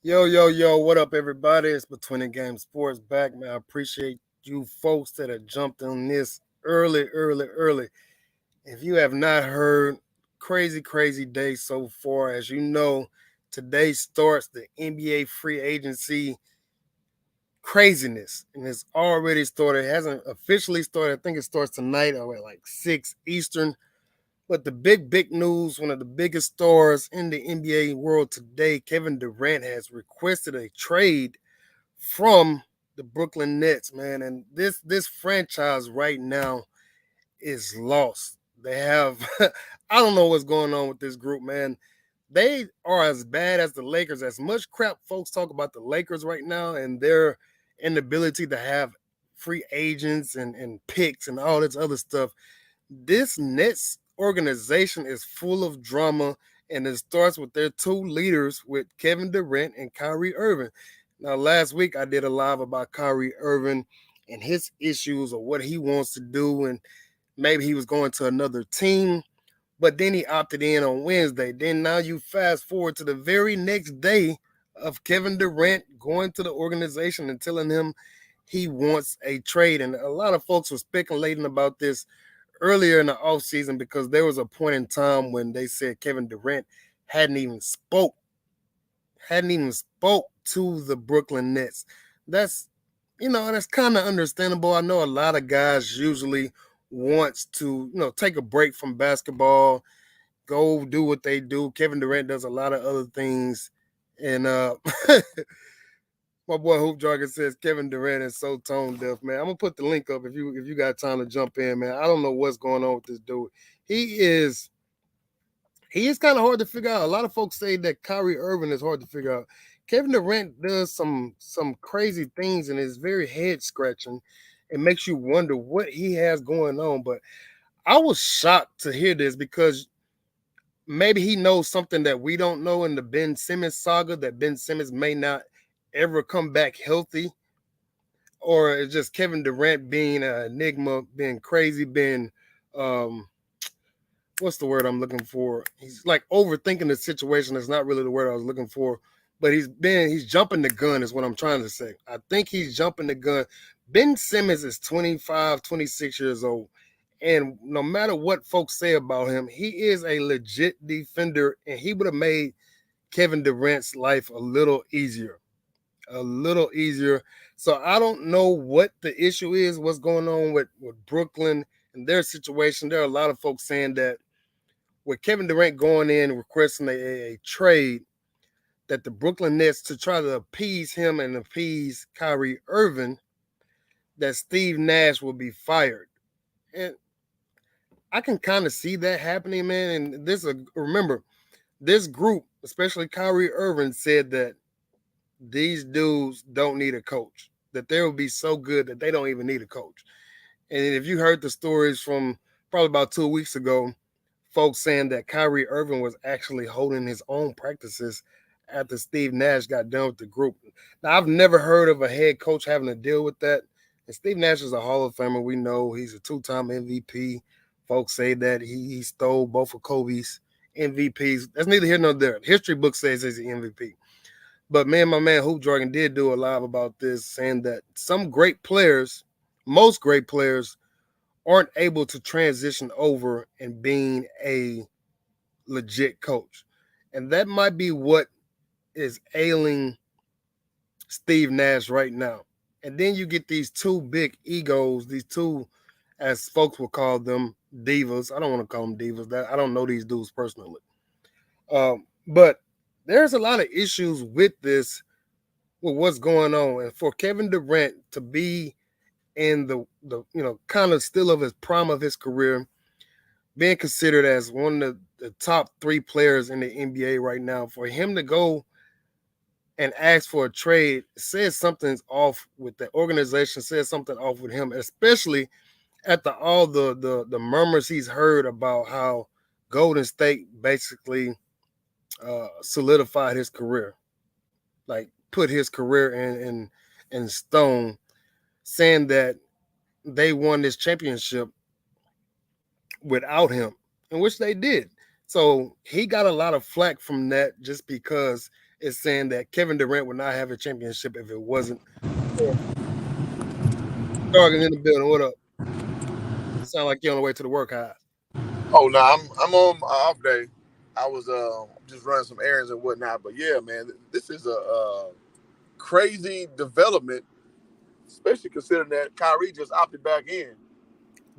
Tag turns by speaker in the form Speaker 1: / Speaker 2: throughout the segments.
Speaker 1: Yo, what up, everybody? It's Between the Game Sports back, man. I appreciate you folks that have jumped on this early. If you have not heard, crazy day so far. As you know, today starts the NBA free agency craziness, and it's already started. It hasn't officially started. I think it starts tonight or at like 6 Eastern. But the big news, one of the biggest stars in the NBA world today, Kevin Durant, has requested a trade from the Brooklyn Nets, man. And this franchise right now is lost. They have I don't know what's going on with this group, man. They are as bad as the Lakers. As much crap folks talk about the Lakers right now and their inability to have free agents and picks and all this other stuff, this Nets organization is full of drama, and it starts with their two leaders, with Kevin Durant and Kyrie Irving. Now, last week I did a live about Kyrie Irving and his issues or what he wants to do, and maybe he was going to another team, but then he opted in on Wednesday. Then now you fast forward to the very next day of Kevin Durant going to the organization and telling him he wants a trade. And a lot of folks were speculating about this earlier in the offseason because there was a point in time when they said Kevin Durant hadn't even spoke to the Brooklyn Nets. That's that's kind of understandable. I know a lot of guys usually wants to, take a break from basketball, go do what they do. Kevin Durant does a lot of other things. And my boy Hoop Jargon says Kevin Durant is so tone deaf, man. I'm gonna put the link up if you got time to jump in, man. I don't know what's going on with this dude. He is he is kind of hard to figure out. A lot of folks say that Kyrie Irving is hard to figure out. Kevin Durant does some crazy things and is very head scratching. It makes you wonder what he has going on. But I was shocked to hear this because maybe he knows something that we don't know in the Ben Simmons saga, that Ben Simmons may not ever come back healthy, or it's just Kevin Durant being an enigma, being crazy, being what's the word I'm looking for? He's like overthinking the situation. That's not really the word I was looking for, but he's jumping the gun is what I'm trying to say. I think he's jumping the gun. Ben Simmons is 25, 26 years old. And no matter what folks say about him, he is a legit defender, and he would have made Kevin Durant's life a little easier. A little easier. So I don't know what the issue is, what's going on with Brooklyn and their situation. There are a lot of folks saying that with Kevin Durant going in and requesting a trade, that the Brooklyn Nets, to try to appease him and appease Kyrie Irving, that Steve Nash will be fired. And I can kind of see that happening, man. And remember, this group, especially Kyrie Irving, said that these dudes don't need a coach, that they will be so good that they don't even need a coach. And if you heard the stories from probably about 2 weeks ago, folks saying that Kyrie Irving was actually holding his own practices after Steve Nash got done with the group. Now, I've never heard of a head coach having to deal with that. And Steve Nash is a Hall of Famer. We know he's a two-time MVP. Folks say that he stole both of Kobe's MVPs. That's neither here nor there. History book says he's an MVP. But man, my man Hoop Jargon did do a live about this, saying that some great players, most great players, aren't able to transition over and being a legit coach. And that might be what is ailing Steve Nash right now. And then you get these two big egos, these two, as folks will call them, divas. I don't want to call them divas. I don't know these dudes personally. But there's a lot of issues with this, with what's going on. And for Kevin Durant to be in the kind of still of his prime of his career, being considered as one of the top three players in the NBA right now, for him to go and ask for a trade says something's off with the organization, says something off with him, especially after all the murmurs he's heard about how Golden State basically solidified his career, like put his career in stone, saying that they won this championship without him, in which they did. So he got a lot of flack from that just because is saying that Kevin Durant would not have a championship if it wasn't for Starking in the building. What up? Sound like you're on the way to the workhouse.
Speaker 2: Oh no, I'm on my off day. I was just running some errands and whatnot. But yeah, man, this is a crazy development, especially considering that Kyrie just opted back in.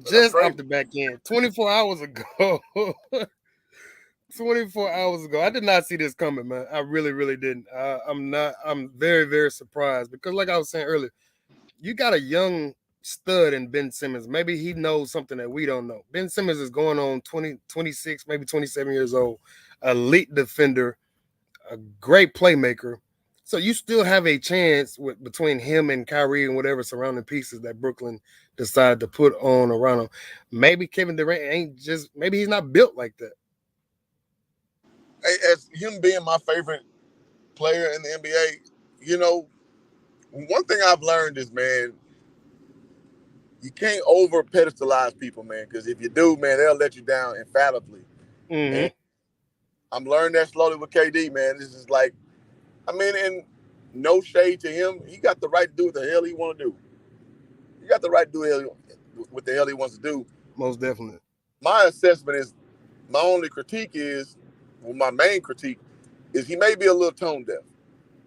Speaker 2: So that's
Speaker 1: Just
Speaker 2: crazy.
Speaker 1: opted back in 24 hours ago. 24 hours ago. I did not see this coming, man. I really, really didn't. I'm not, I'm very, very surprised because, like I was saying earlier, you got a young stud in Ben Simmons. Maybe he knows something that we don't know. Ben Simmons is going on 20, 26, maybe 27 years old, elite defender, a great playmaker. So you still have a chance with between him and Kyrie and whatever surrounding pieces that Brooklyn decided to put on around him. Maybe Kevin Durant ain't just maybe he's not built like that.
Speaker 2: As him being my favorite player in the NBA, you know, one thing I've learned is, man, you can't over pedestalize people, man, because if you do, man, they'll let you down infallibly.
Speaker 1: Mm-hmm.
Speaker 2: And I'm learning that slowly with KD, man. This is like, I mean, and no shade to him. He got the right to do what the hell he want to do. He got the right to do what the hell he wants to do.
Speaker 1: Most definitely.
Speaker 2: My assessment is, my only critique is, well, my main critique is he may be a little tone deaf.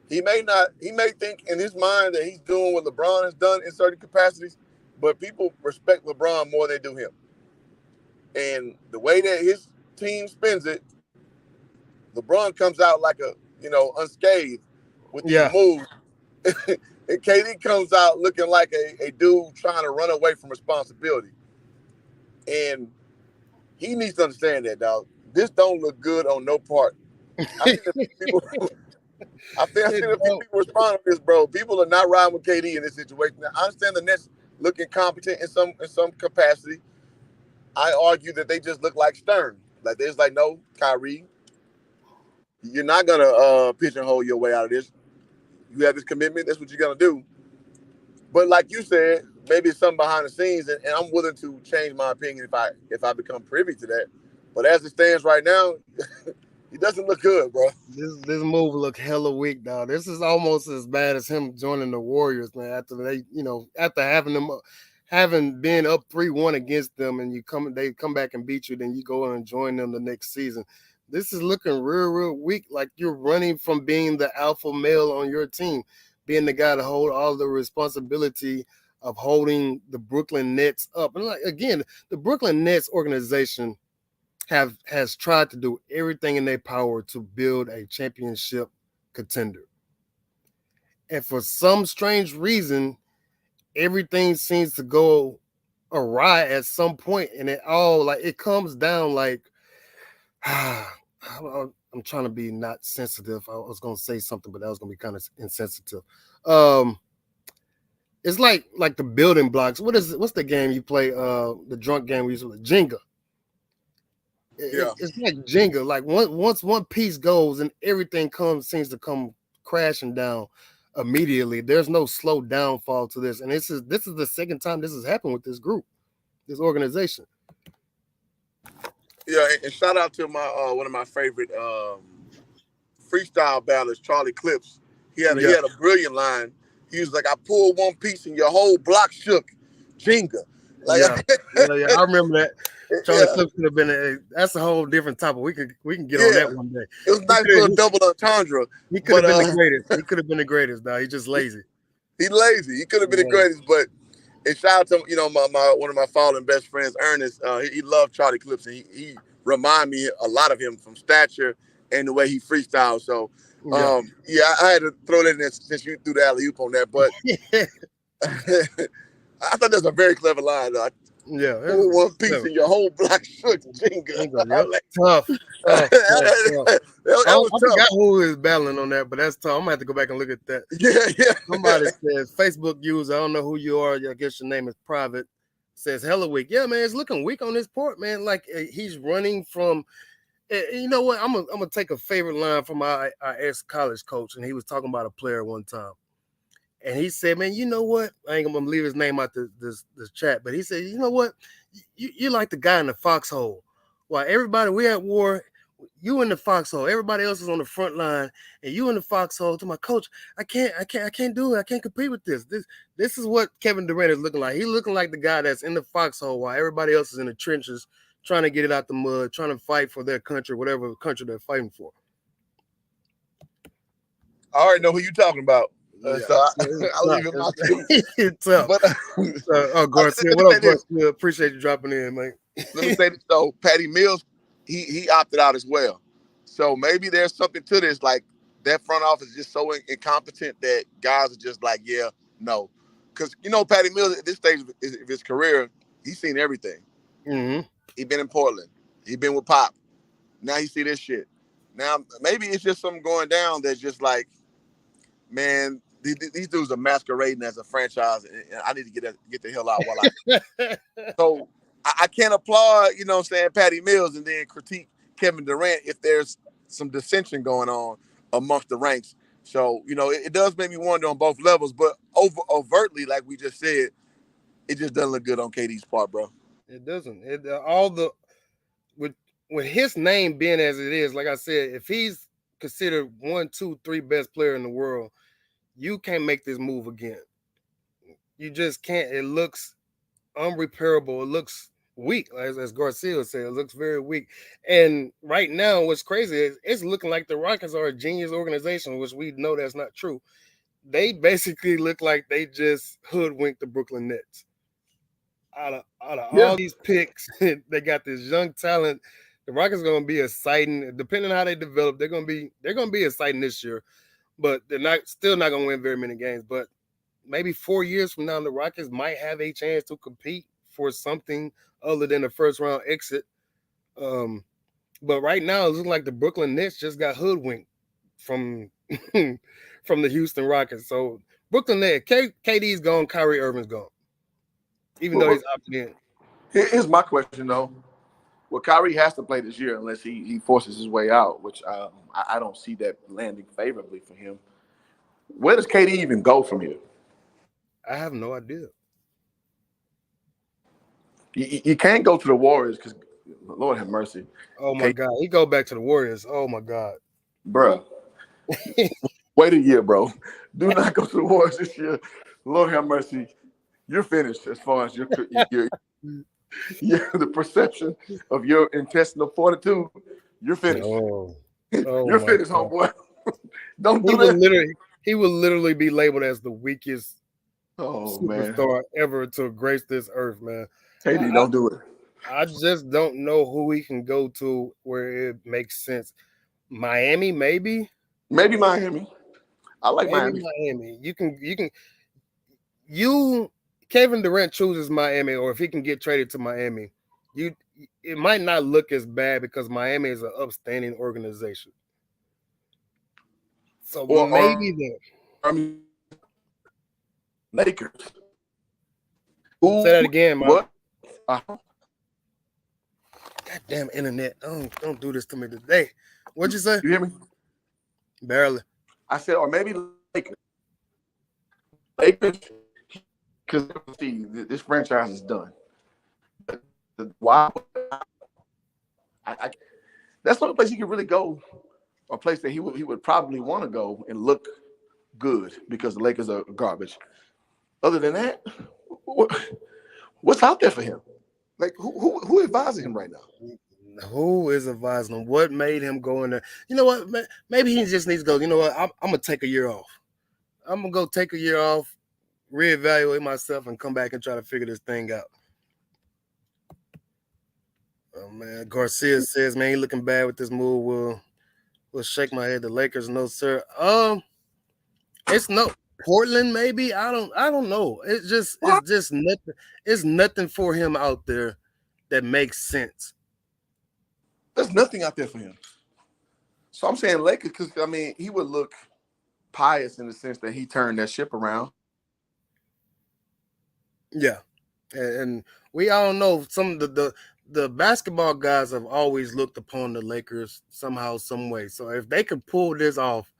Speaker 2: He may not. He may think in his mind that he's doing what LeBron has done in certain capacities, but people respect LeBron more than they do him. And the way that his team spins it, LeBron comes out like a unscathed with these
Speaker 1: Yeah.
Speaker 2: moves, and KD comes out looking like a dude trying to run away from responsibility. And he needs to understand that, dog. This don't look good on no part. I think that people I
Speaker 1: It
Speaker 2: seen a few
Speaker 1: don't.
Speaker 2: people respond to this, bro. People are not riding with KD in this situation. Now, I understand the Nets look incompetent in some capacity. I argue that they just look like Stern. Like they're just like, no, Kyrie, you're not gonna pigeonhole your way out of this. You have this commitment. That's what you're gonna do. But like you said, maybe it's something behind the scenes, and I'm willing to change my opinion if I become privy to that. But as it stands right now, he doesn't look good, bro.
Speaker 1: This move look hella weak, dog. This is almost as bad as him joining the Warriors, man. After they, after having been up 3-1 against them, and they come back and beat you, then you go and join them the next season. This is looking real, real weak. Like you're running from being the alpha male on your team, being the guy to hold all the responsibility of holding the Brooklyn Nets up. And like again, the Brooklyn Nets organization has tried to do everything in their power to build a championship contender. And for some strange reason, everything seems to go awry at some point, and it comes down like I'm trying to be not sensitive. I was gonna say something, but that was gonna be kind of insensitive. Um, it's like the building blocks. What's the game you play? The drunk game we used to play, Jenga.
Speaker 2: Yeah,
Speaker 1: It's like Jenga. Like once one piece goes and everything seems to come crashing down immediately. There's no slow downfall to this, and this is the second time this has happened with this group, this organization.
Speaker 2: yeah. And shout out to my one of my favorite freestyle battles, Charlie Clips. He
Speaker 1: Yeah,
Speaker 2: had a brilliant line. He was like, "I pulled one piece and your whole block shook, Jenga." Like,
Speaker 1: yeah, yeah. I remember that. Charlie
Speaker 2: yeah,
Speaker 1: Clips could have been that's a whole different topic. We can get on
Speaker 2: yeah.
Speaker 1: that one day.
Speaker 2: It was a
Speaker 1: He
Speaker 2: nice
Speaker 1: could
Speaker 2: little
Speaker 1: he,
Speaker 2: double entendre.
Speaker 1: he could
Speaker 2: But
Speaker 1: have been the greatest. He could have been the greatest. Now he's just lazy.
Speaker 2: he lazy. He could have been the
Speaker 1: Yeah.
Speaker 2: greatest, but and shout out to my one of my fallen best friends, Ernest. He loved Charlie Clips, and he remind me a lot of him from stature and the way he freestyles. So,
Speaker 1: Yeah.
Speaker 2: yeah, I had to throw that in there since you threw the alley oop on that. But I thought that's a very clever line. Though. I
Speaker 1: Yeah.
Speaker 2: pulled one piece
Speaker 1: Clever.
Speaker 2: and your whole block shook, Jenga.
Speaker 1: Bingo,
Speaker 2: I
Speaker 1: yep.
Speaker 2: like,
Speaker 1: Tough, tough, tough, tough.
Speaker 2: that was
Speaker 1: I
Speaker 2: tough.
Speaker 1: forgot who is battling on that, but that's tough. I'm gonna have to go back and look at that.
Speaker 2: Yeah, yeah,
Speaker 1: Somebody says Facebook user. I don't know who you are. I guess your name is private. Says hella weak. Yeah, man, it's looking weak on this port, man. Like he's running from. You know what? I'm gonna take a favorite line from our ex college coach, and he was talking about a player one time, and he said, "Man, you know what? I ain't gonna leave his name out this chat, but he said, you know what? You're like the guy in the foxhole. While everybody we at war, You in the foxhole. Everybody else is on the front line, and you in the foxhole. To my coach, I can't do it. I can't compete with this. This is what Kevin Durant is looking like. He's looking like the guy that's in the foxhole while everybody else is in the trenches, trying to get it out the mud, trying to fight for their country, whatever country they're fighting for.
Speaker 2: I already know who you talking about.
Speaker 1: Yeah,
Speaker 2: So
Speaker 1: it's
Speaker 2: I'll
Speaker 1: tough.
Speaker 2: leave him out too.
Speaker 1: It's tough.
Speaker 2: But
Speaker 1: Oh, Garcia,
Speaker 2: let me
Speaker 1: what
Speaker 2: say
Speaker 1: up,
Speaker 2: this.
Speaker 1: Garcia? Appreciate you dropping in, man.
Speaker 2: Let me say this though. Patty Mills, he opted out as well. So maybe there's something to this. Like that front office is just so incompetent that guys are just like, yeah, no. Because Patty Mills at this stage of his career, he's seen everything.
Speaker 1: Mm-hmm.
Speaker 2: He been in Portland. He been with Pop. Now he see this shit. Now maybe it's just something going down that's just like, man, these dudes are masquerading as a franchise, and I need to get the hell out while I. So I can't applaud, Patty Mills and then critique Kevin Durant if there's some dissension going on amongst the ranks. So it does make me wonder on both levels, but overtly, like we just said, it just doesn't look good on KD's part, bro.
Speaker 1: It doesn't. It all the with his name being as it is, like I said, if he's considered 1, 2, 3 best player in the world, you can't make this move again. You just can't. It looks unrepairable. It looks weak, as Garcia said. It looks very weak. And right now, what's crazy is it's looking like the Rockets are a genius organization, which we know that's not true. They basically look like they just hoodwinked the Brooklyn Nets. Out of
Speaker 2: Yeah.
Speaker 1: all these picks, they got this young talent. The Rockets are gonna be exciting. Depending on how they develop, they're gonna be exciting this year. But they're not gonna win very many games. But maybe 4 years from now, the Rockets might have a chance to compete for something other than a first round exit. Um, but right now, it looks like the Brooklyn Nets just got hoodwinked from from the Houston Rockets. So Brooklyn Nets, KD's gone, Kyrie Irving's gone, even though
Speaker 2: Well,
Speaker 1: he's opted in.
Speaker 2: here's my question though. Well, Kyrie has to play this year unless he forces his way out, which I don't see that landing favorably for him. Where does KD even go from here?
Speaker 1: I have no idea.
Speaker 2: You can't go to the Warriors because, Lord have mercy.
Speaker 1: Oh my
Speaker 2: KD,
Speaker 1: God, he go back to the Warriors. Oh my God.
Speaker 2: bruh, wait a year, bro. Do not go to the Warriors this year. Lord have mercy. You're finished as far as the perception of your intestinal fortitude. You're finished.
Speaker 1: Oh, oh
Speaker 2: You're
Speaker 1: my
Speaker 2: finished,
Speaker 1: God.
Speaker 2: homeboy. Don't
Speaker 1: He
Speaker 2: do
Speaker 1: would
Speaker 2: that.
Speaker 1: literally he would literally be labeled as the weakest
Speaker 2: Oh man,
Speaker 1: superstar ever to grace this earth, man.
Speaker 2: KD,
Speaker 1: I,
Speaker 2: don't do it.
Speaker 1: I just don't know who he can go to where it makes sense. Miami, maybe,
Speaker 2: Maybe Miami. I like
Speaker 1: maybe
Speaker 2: Miami.
Speaker 1: Miami. You Kevin Durant chooses Miami, or if he can get traded to Miami, you it might not look as bad because Miami is an upstanding organization. So
Speaker 2: Or
Speaker 1: maybe the
Speaker 2: I mean, Lakers. Who?
Speaker 1: say that again, my
Speaker 2: What?
Speaker 1: goddamn internet. Don't do this to me today. What'd you say?
Speaker 2: You hear me?
Speaker 1: Barely.
Speaker 2: I said, or maybe Lakers. Lakers, because see, this franchise is done. Why? I, that's the only place he could really go, or a place that he would probably want to go and look good because the Lakers are garbage. Other than that, what's out there for him? Like who advising him right now?
Speaker 1: Who is advising him? What made him go in there? You know what? Maybe he just needs to go. You know what? I'm gonna take a year off. I'm gonna go take a year off, reevaluate myself, and come back and try to figure this thing out. Oh man, Garcia says, man, he looking bad with this move. Will shake my head. The Lakers, no sir. It's no Portland. Maybe I don't know. It's just nothing. It's nothing for him out there that makes sense.
Speaker 2: There's nothing out there for him. So I'm saying Lakers because I mean he would look pious in the sense that he turned that ship around.
Speaker 1: Yeah, and we all know some of the basketball guys have always looked upon the Lakers somehow, some way. So if they could pull this off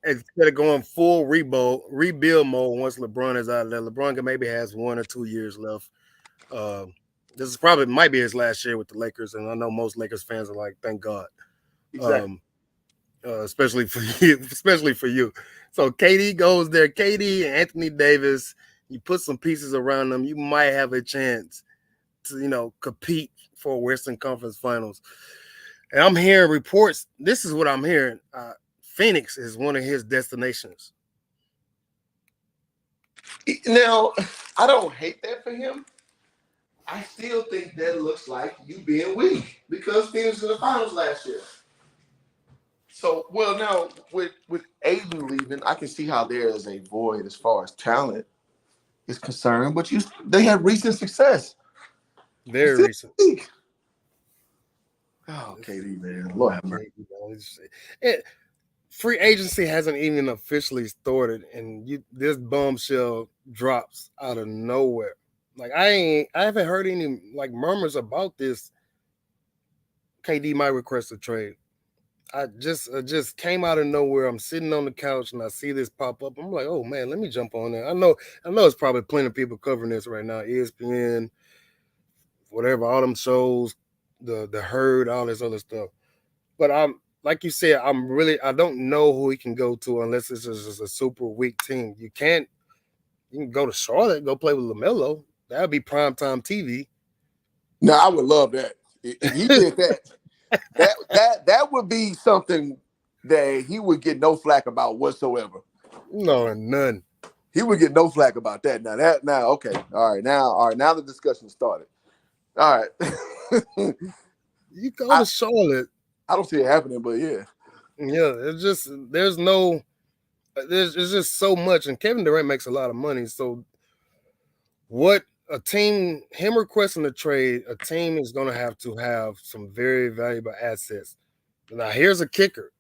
Speaker 1: instead of going full rebuild mode once LeBron is out of there, LeBron can maybe has 1 or 2 years left. Uh, This is probably might be his last year with the Lakers, and I know most Lakers fans are like, "Thank God,"
Speaker 2: Exactly.
Speaker 1: um, especially for you, especially for you. So KD goes there. KD and Anthony Davis. You put some pieces around them, you might have a chance to compete for Western Conference Finals. And I'm hearing reports. This is what I'm hearing. Phoenix is one of his destinations.
Speaker 2: Now, I don't hate that for him. I still think that looks like you being weak because Phoenix in the finals last year. So, well, now with Aiden leaving, I can see how there is a void as far as talent is concerned. But they had recent success. You
Speaker 1: Very
Speaker 2: still
Speaker 1: recent.
Speaker 2: weak. Oh,
Speaker 1: It's,
Speaker 2: KD, man, Lord
Speaker 1: oh,
Speaker 2: have mercy.
Speaker 1: KD, free agency hasn't even officially started, and this bombshell drops out of nowhere. Like I haven't heard any like murmurs about this. KD might request a trade. I just came out of nowhere. I'm sitting on the couch and I see this pop up. I'm like, oh man, let me jump on there. I know it's probably plenty of people covering this right now. ESPN, whatever, all them shows, the herd, all this other stuff. But I'm like you said, I don't know who he can go to unless it's just a super weak team. You can go to Charlotte, go play with LaMelo. That would be primetime TV.
Speaker 2: Now, I would love that if he did that. That would be something that he would get no flack about whatsoever.
Speaker 1: No, none.
Speaker 2: He would get no flack about that. Now okay, all right now the discussion started. All right,
Speaker 1: You go
Speaker 2: I
Speaker 1: to Charlotte.
Speaker 2: I don't see it happening, but yeah.
Speaker 1: Yeah, it's just there's just so much, and Kevin Durant makes a lot of money. So what a team him requesting a trade, a team is going to have some very valuable assets. Now here's a kicker: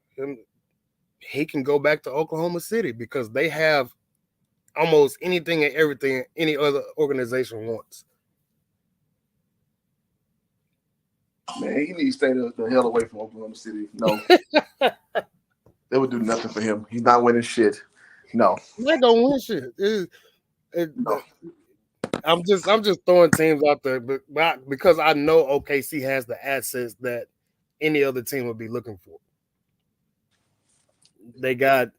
Speaker 1: he can go back to Oklahoma City because they have almost anything and everything any other organization wants.
Speaker 2: Man, he needs to stay the hell away from Oklahoma City. No, they would do nothing for him. He's not winning shit. No,
Speaker 1: They gonna win shit.
Speaker 2: no.
Speaker 1: I'm just throwing teams out there, but because I know OKC has the assets that any other team would be looking for. They got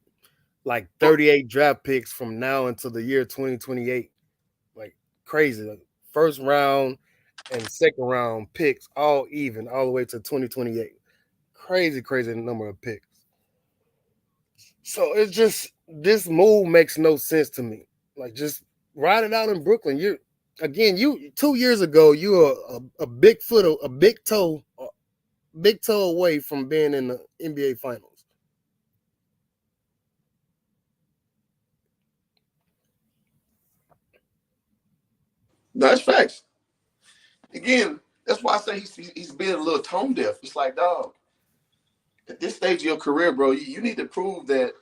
Speaker 1: like 38 draft picks from now until the year 2028. Like crazy. Like first round and second round picks all even all the way to 2028. Crazy, crazy number of picks. So it's just this move makes no sense to me. Like just ride it out in Brooklyn. You 2 years ago you were a big foot, big toe away from being in the NBA Finals.
Speaker 2: No, that's facts. Again, that's why I say he's being a little tone deaf. It's like, dog, at this stage of your career, bro, you need to prove that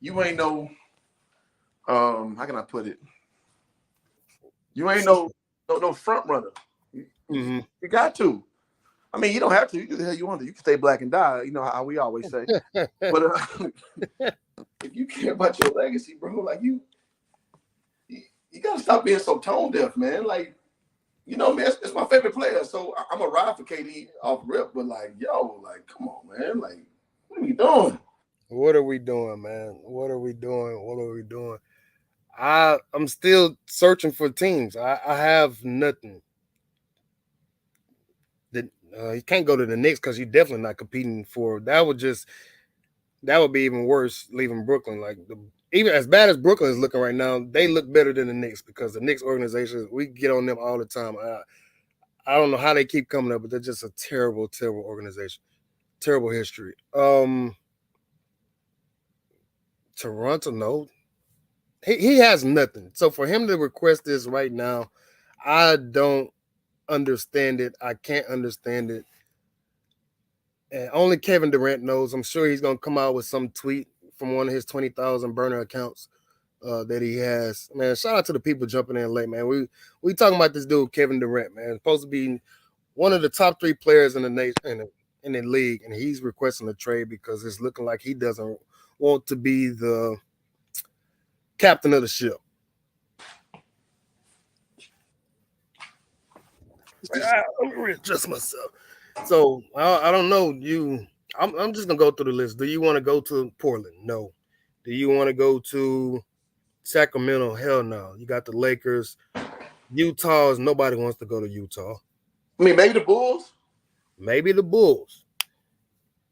Speaker 2: you ain't no how can I put it? You ain't no front runner. You,
Speaker 1: Mm-hmm.
Speaker 2: you got to. I mean, you don't have to. You do the hell you want to. You can stay black and die. You know how we always say. But if you care about your legacy, bro, like you gotta stop being so tone deaf, man. Like, man, it's my favorite player. So I'm a ride for KD off rip, but like, yo, like, come on, man. Like, what are we doing?
Speaker 1: What are we doing, man? What are we doing? What are we doing? I'm still searching for teams. I have nothing. That you can't go to the Knicks because you're definitely not competing for. That would be even worse leaving Brooklyn. Like even as bad as Brooklyn is looking right now, they look better than the Knicks because the Knicks organization we get on them all the time. I don't know how they keep coming up, but they're just a terrible, terrible organization, terrible history. Toronto, no, he has nothing. So for him to request this right now, I don't understand it. I can't understand it. And only Kevin Durant knows. I'm sure he's gonna come out with some tweet from one of his 20,000 burner accounts that he has. Man, shout out to the people jumping in late, man. We talking about this dude Kevin Durant, man. Supposed to be one of the top three players in the nation in the league, and he's requesting a trade because it's looking like he doesn't want to be the captain of the ship. Let me readjust myself. So I don't know. I'm just gonna go through the list. Do you want to go to Portland? No. Do you want to go to Sacramento? Hell no. You got the Lakers. Utah's nobody wants to go to Utah.
Speaker 2: I mean, maybe the Bulls.
Speaker 1: Maybe the Bulls.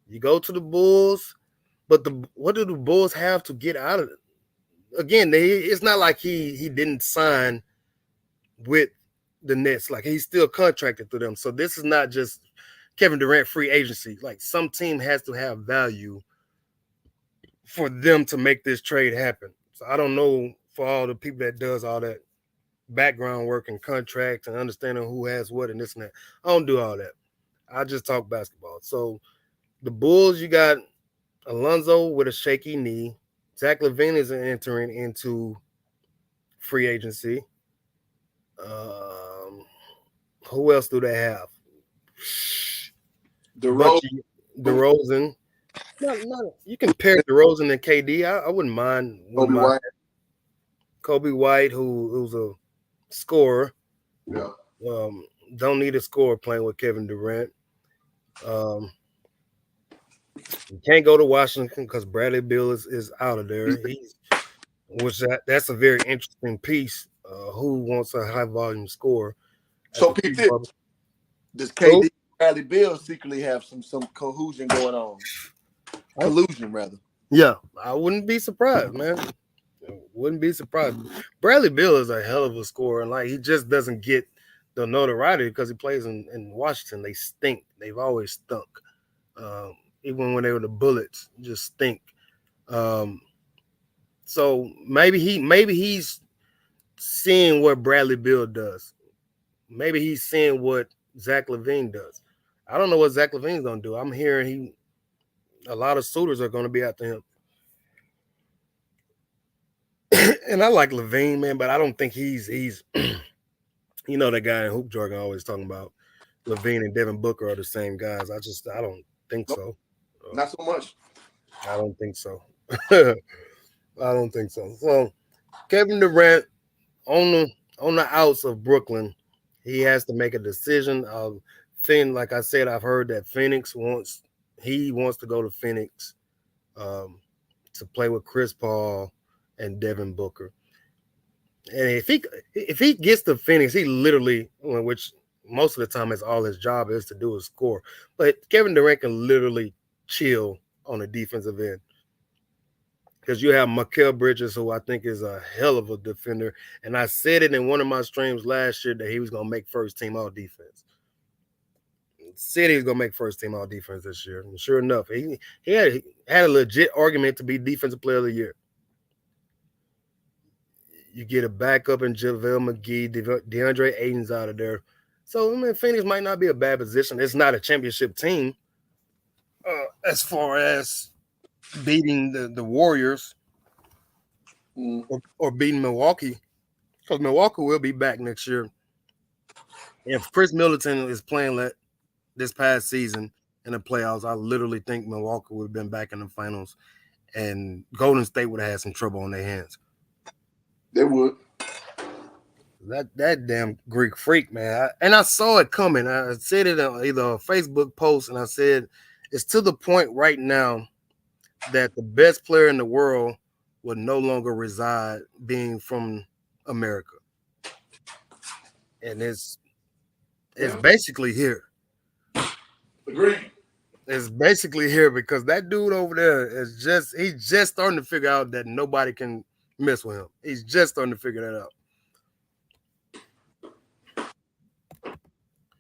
Speaker 1: You go to the Bulls, but what do the Bulls have to get out of it? Again, it's not like he didn't sign with the Nets. Like he's still contracted to them. So this is not just Kevin Durant free agency. Like some team has to have value for them to make this trade happen. So I don't know for all the people that does all that background work and contracts and understanding who has what and this and that. I don't do all that. I just talk basketball. So the Bulls, you got Alonzo with a shaky knee. Zach LaVine is entering into free agency. Um, who else do they have? DeRozan. You can pair DeRozan and KD. I wouldn't mind. Kobe White, who's a scorer.
Speaker 2: Yeah.
Speaker 1: Don't need a scorer playing with Kevin Durant. You can't go to Washington because Bradley Beal is out of there. That's a very interesting piece. Who wants a high volume score?
Speaker 2: So does KD Bradley Beal secretly have some collusion going on? Collusion, rather.
Speaker 1: Yeah, I wouldn't be surprised, man. Wouldn't be surprised. Bradley Beal is a hell of a scorer, and like he just doesn't get the notoriety because he plays in Washington. They stink. They've always stunk. Even when they were the Bullets, just stink. So maybe he's seeing what Bradley Beal does. Maybe he's seeing what Zach LaVine does. I don't know what Zach LaVine's gonna do. I'm hearing a lot of suitors are gonna be after him. And I like LaVine, man, but I don't think he's you know, that guy in Hoop Jargon always talking about LaVine and Devin Booker are the same guys. I don't think so.
Speaker 2: Not so much.
Speaker 1: I don't think so. I don't think so. So Kevin Durant on the outs of Brooklyn, he has to make a decision. Like I said, I've heard that Phoenix wants to go to Phoenix to play with Chris Paul and Devin Booker. And if he gets to Phoenix, he literally, which most of the time is all his job is to do is score. But Kevin Durant can literally chill on the defensive end. Because you have Mikal Bridges, who I think is a hell of a defender. And I said it in one of my streams last year that he was going to make first team all defense. Said he was going to make first team all defense this year. And sure enough, he had a legit argument to be defensive player of the year. You get a backup in JaVale McGee, DeAndre Ayton's out of there. So, I mean, Phoenix might not be a bad position. It's not a championship team as far as beating the Warriors or beating Milwaukee, because Milwaukee will be back next year. If Chris Middleton is playing this past season in the playoffs, I literally think Milwaukee would have been back in the finals, and Golden State would have had some trouble on their hands.
Speaker 2: They would.
Speaker 1: That damn Greek freak, man. And I saw it coming. I said it on either a Facebook post, and I said it's to the point right now that the best player in the world would no longer reside being from America. And it's basically here.
Speaker 2: Agreed.
Speaker 1: It's basically here because that dude over there he's just starting to figure out that nobody can mess with him. He's just starting to figure that out.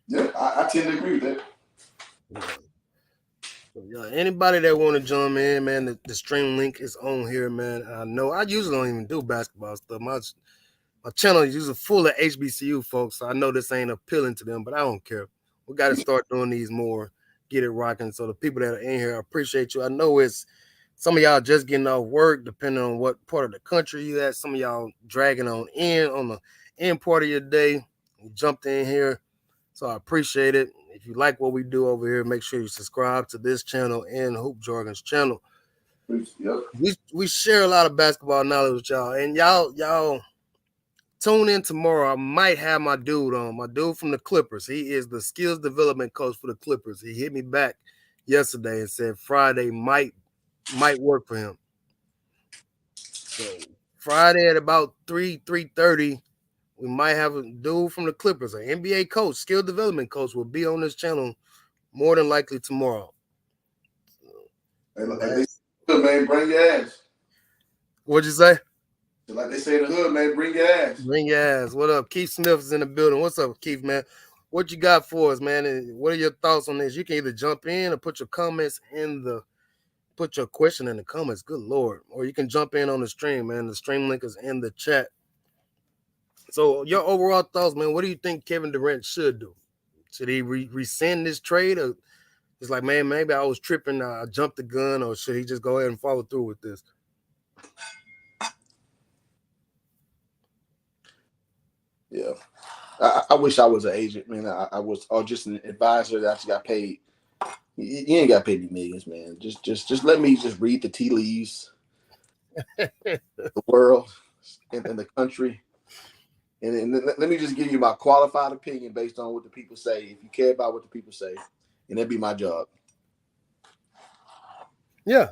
Speaker 2: Yeah, I tend to agree with that.
Speaker 1: Yeah, anybody that want to join me in, man, the stream link is on here, man. I know I usually don't even do basketball stuff. My channel is usually full of HBCU folks, so I know this ain't appealing to them, but I don't care. We got to start doing these more, get it rocking. So the people that are in here, I appreciate you. I know it's some of y'all just getting off work, depending on what part of the country you at. Some of y'all dragging on the end part of your day. You jumped in here, so I appreciate it. If you like what we do over here, make sure you subscribe to this channel and Hoop Jargon's channel.
Speaker 2: Yep.
Speaker 1: We share a lot of basketball knowledge with y'all, and y'all tune in tomorrow. I might have my dude on, my dude from the Clippers. He is the skills development coach for the Clippers. He hit me back yesterday and said Friday might work for him. So Friday at about 3:30, we might have a dude from the Clippers, an NBA coach, skill development coach, will be on this channel more than likely tomorrow.
Speaker 2: Like they say, man, bring your ass.
Speaker 1: What'd you say?
Speaker 2: Like they say in the hood, man, bring your ass.
Speaker 1: Bring your ass. What up? Keith Smith is in the building. What's up, Keith, man? What you got for us, man? And what are your thoughts on this? You can either jump in or put your question in the comments. Good Lord. Or you can jump in on the stream, man. The stream link is in the chat. So your overall thoughts, man, what do you think Kevin Durant should do? Should he rescind this trade? Or it's like, man, maybe I was tripping, I jumped the gun, or should he just go ahead and follow through with this?
Speaker 2: Yeah. I wish I was an agent, man. I was, or just an advisor that actually got paid. You ain't got to pay me millions, man. Just let me just read the tea leaves, the world, and the country, and let me just give you my qualified opinion based on what the people say. If you care about what the people say, and that'd be my job.
Speaker 1: Yeah,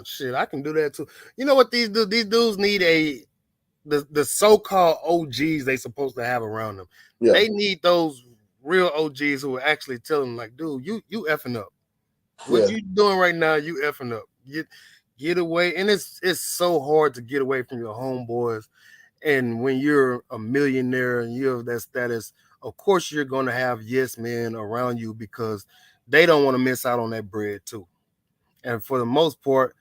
Speaker 1: shit, I can do that too. You know what these dudes need the so-called OGs they supposed to have around them.
Speaker 2: Yeah.
Speaker 1: They need those real OGs who are actually telling them, like, dude, you effing up. What you doing right now, you effing up. Get away. And it's so hard to get away from your homeboys. And when you're a millionaire and you have that status, of course you're gonna have yes men around you because they don't want to miss out on that bread too. And for the most part,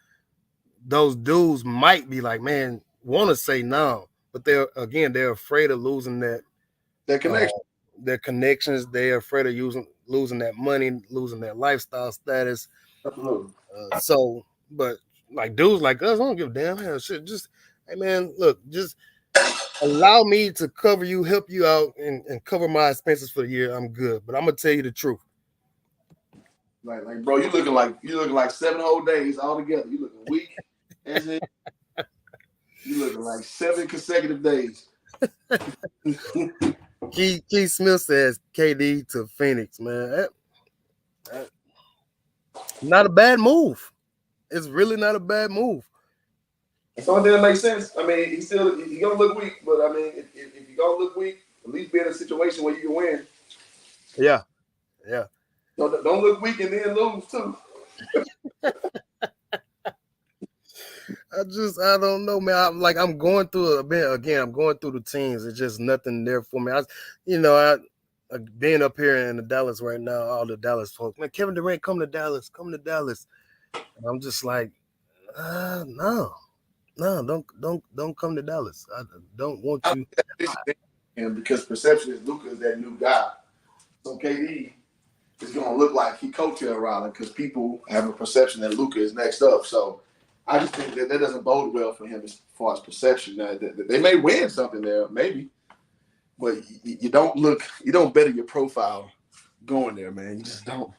Speaker 1: those dudes might be like, man, want to say no, but they're afraid of losing that
Speaker 2: connection,
Speaker 1: their connections. They're afraid of losing that money, losing that lifestyle status.
Speaker 2: Absolutely.
Speaker 1: So, but like dudes like us, I don't give a damn. Hell, shit, just hey man, look, just allow me to cover you, help you out, and cover my expenses for the year. I'm good, but I'm gonna tell you the truth.
Speaker 2: Like, bro, you looking like 7 whole days all together. You looking weak as it. You looking like 7 consecutive days.
Speaker 1: Keith Smith says KD to Phoenix, man. Not a bad move. It's really not a bad move.
Speaker 2: It's only thing that makes sense. I mean, he's gonna look weak, but I mean, if you're gonna look weak, at least be in a situation where you can win.
Speaker 1: Yeah.
Speaker 2: Don't look weak and then lose too.
Speaker 1: I don't know, man. I'm going through a bit again. I'm going through the teams. It's just nothing there for me. Being up here in the Dallas right now, all the Dallas folks, man, Kevin Durant, come to Dallas. And I'm just like, no, don't come to Dallas. I don't want you.
Speaker 2: And because perception is Luka is that new guy, so KD is going to look like he coattail riding because people have a perception that Luka is next up. So I just think that doesn't bode well for him as far as perception. They may win something there, maybe, but you don't better your profile going there, man. You just don't.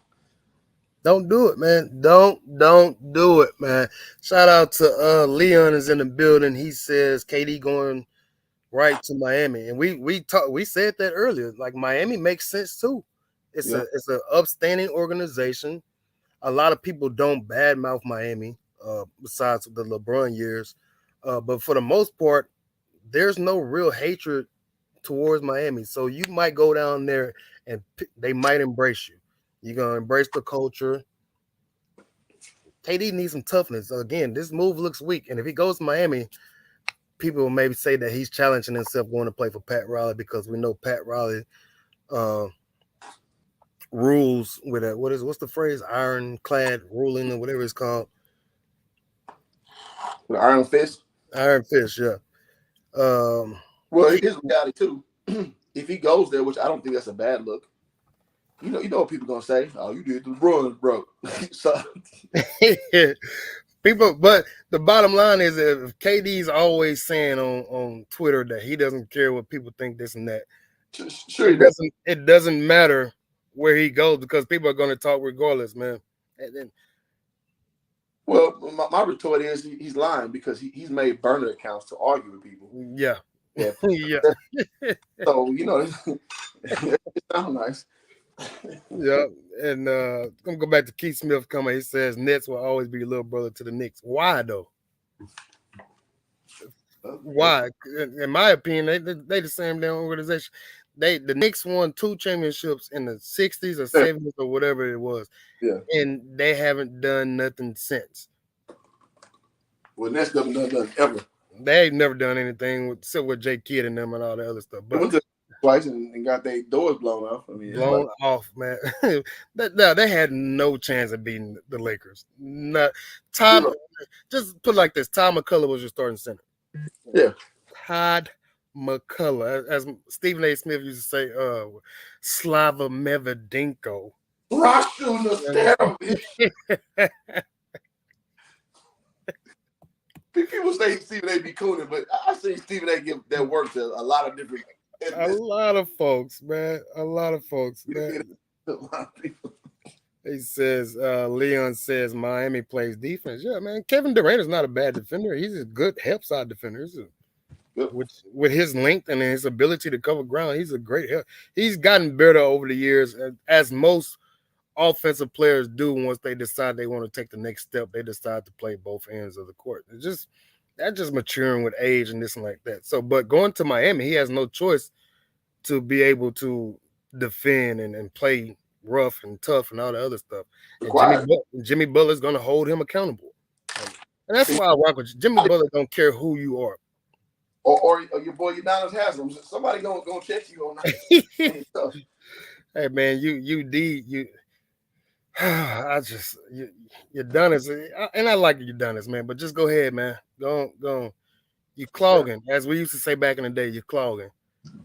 Speaker 1: Don't do it, man. Don't do it, man. Shout out to Leon is in the building. He says KD going right to Miami, and we said that earlier. Like Miami makes sense too. It's an upstanding organization. A lot of people don't badmouth Miami, besides the LeBron years, but for the most part, there's no real hatred towards Miami. So you might go down there and they might embrace you. You're gonna embrace the culture. KD needs some toughness. Again, this move looks weak, and if he goes to Miami, people will maybe say that he's challenging himself going to play for Pat Riley because we know Pat Riley rules with what's the phrase, ironclad ruling or whatever it's called.
Speaker 2: With Iron Fist.
Speaker 1: Iron Fist, yeah.
Speaker 2: Well, here's reality too. If he goes there, which I don't think that's a bad look, you know what people gonna say? Oh, you did the run, bro. So
Speaker 1: people, but the bottom line is that if KD's always saying on Twitter that he doesn't care what people think, this and that.
Speaker 2: Sure,
Speaker 1: it doesn't matter where he goes because people are going to talk regardless, man. And then,
Speaker 2: well, my retort is he's lying because he's made burner accounts to argue with people.
Speaker 1: Yeah.
Speaker 2: Yeah.
Speaker 1: Yeah.
Speaker 2: So it sounds nice.
Speaker 1: Yeah. And I'm gonna go back to Keith Smith comment. He says Nets will always be little brother to the Knicks. Why though? Why? In my opinion, they the same damn organization. The Knicks won 2 championships in the 60s or 70s or whatever it was.
Speaker 2: Yeah.
Speaker 1: And they haven't done nothing since.
Speaker 2: Well, Nets never done nothing ever.
Speaker 1: They ain't never done anything except with Jay Kidd and them and all the other stuff.
Speaker 2: They
Speaker 1: But
Speaker 2: went to twice and got their doors blown off. I mean,
Speaker 1: blown off, man. They had no chance of beating the Lakers. Not Tom. Just put it like this: Todd McCullough was your starting center.
Speaker 2: Yeah.
Speaker 1: Todd McCullough, as Stephen A. Smith used to say, Slava Medvedenko.
Speaker 2: People say Stephen A. be cooning, but I see Stephen A. give that work to a lot of different.
Speaker 1: A lot of folks, man. A lot of folks, man.
Speaker 2: A lot of people.
Speaker 1: He says, Leon says Miami plays defense. Yeah, man. Kevin Durant is not a bad defender. He's a good help side defender. With his length and his ability to cover ground, he's a great help. He's gotten better over the years, as most offensive players do. Once they decide they want to take the next step, they decide to play both ends of the court. That's just maturing with age and this and like that. So, but going to Miami, he has no choice to be able to defend and play rough and tough and all the other stuff. And Jimmy Butler's going to hold him accountable. And that's why I rock with you. Jimmy Butler don't care who you are.
Speaker 2: Or your boy Udonis Haslam. Somebody gonna check you on that.
Speaker 1: Hey man, you you're done as and I like you done this, man, but just go ahead, man. Go on. You clogging, as we used to say back in the day, you're clogging.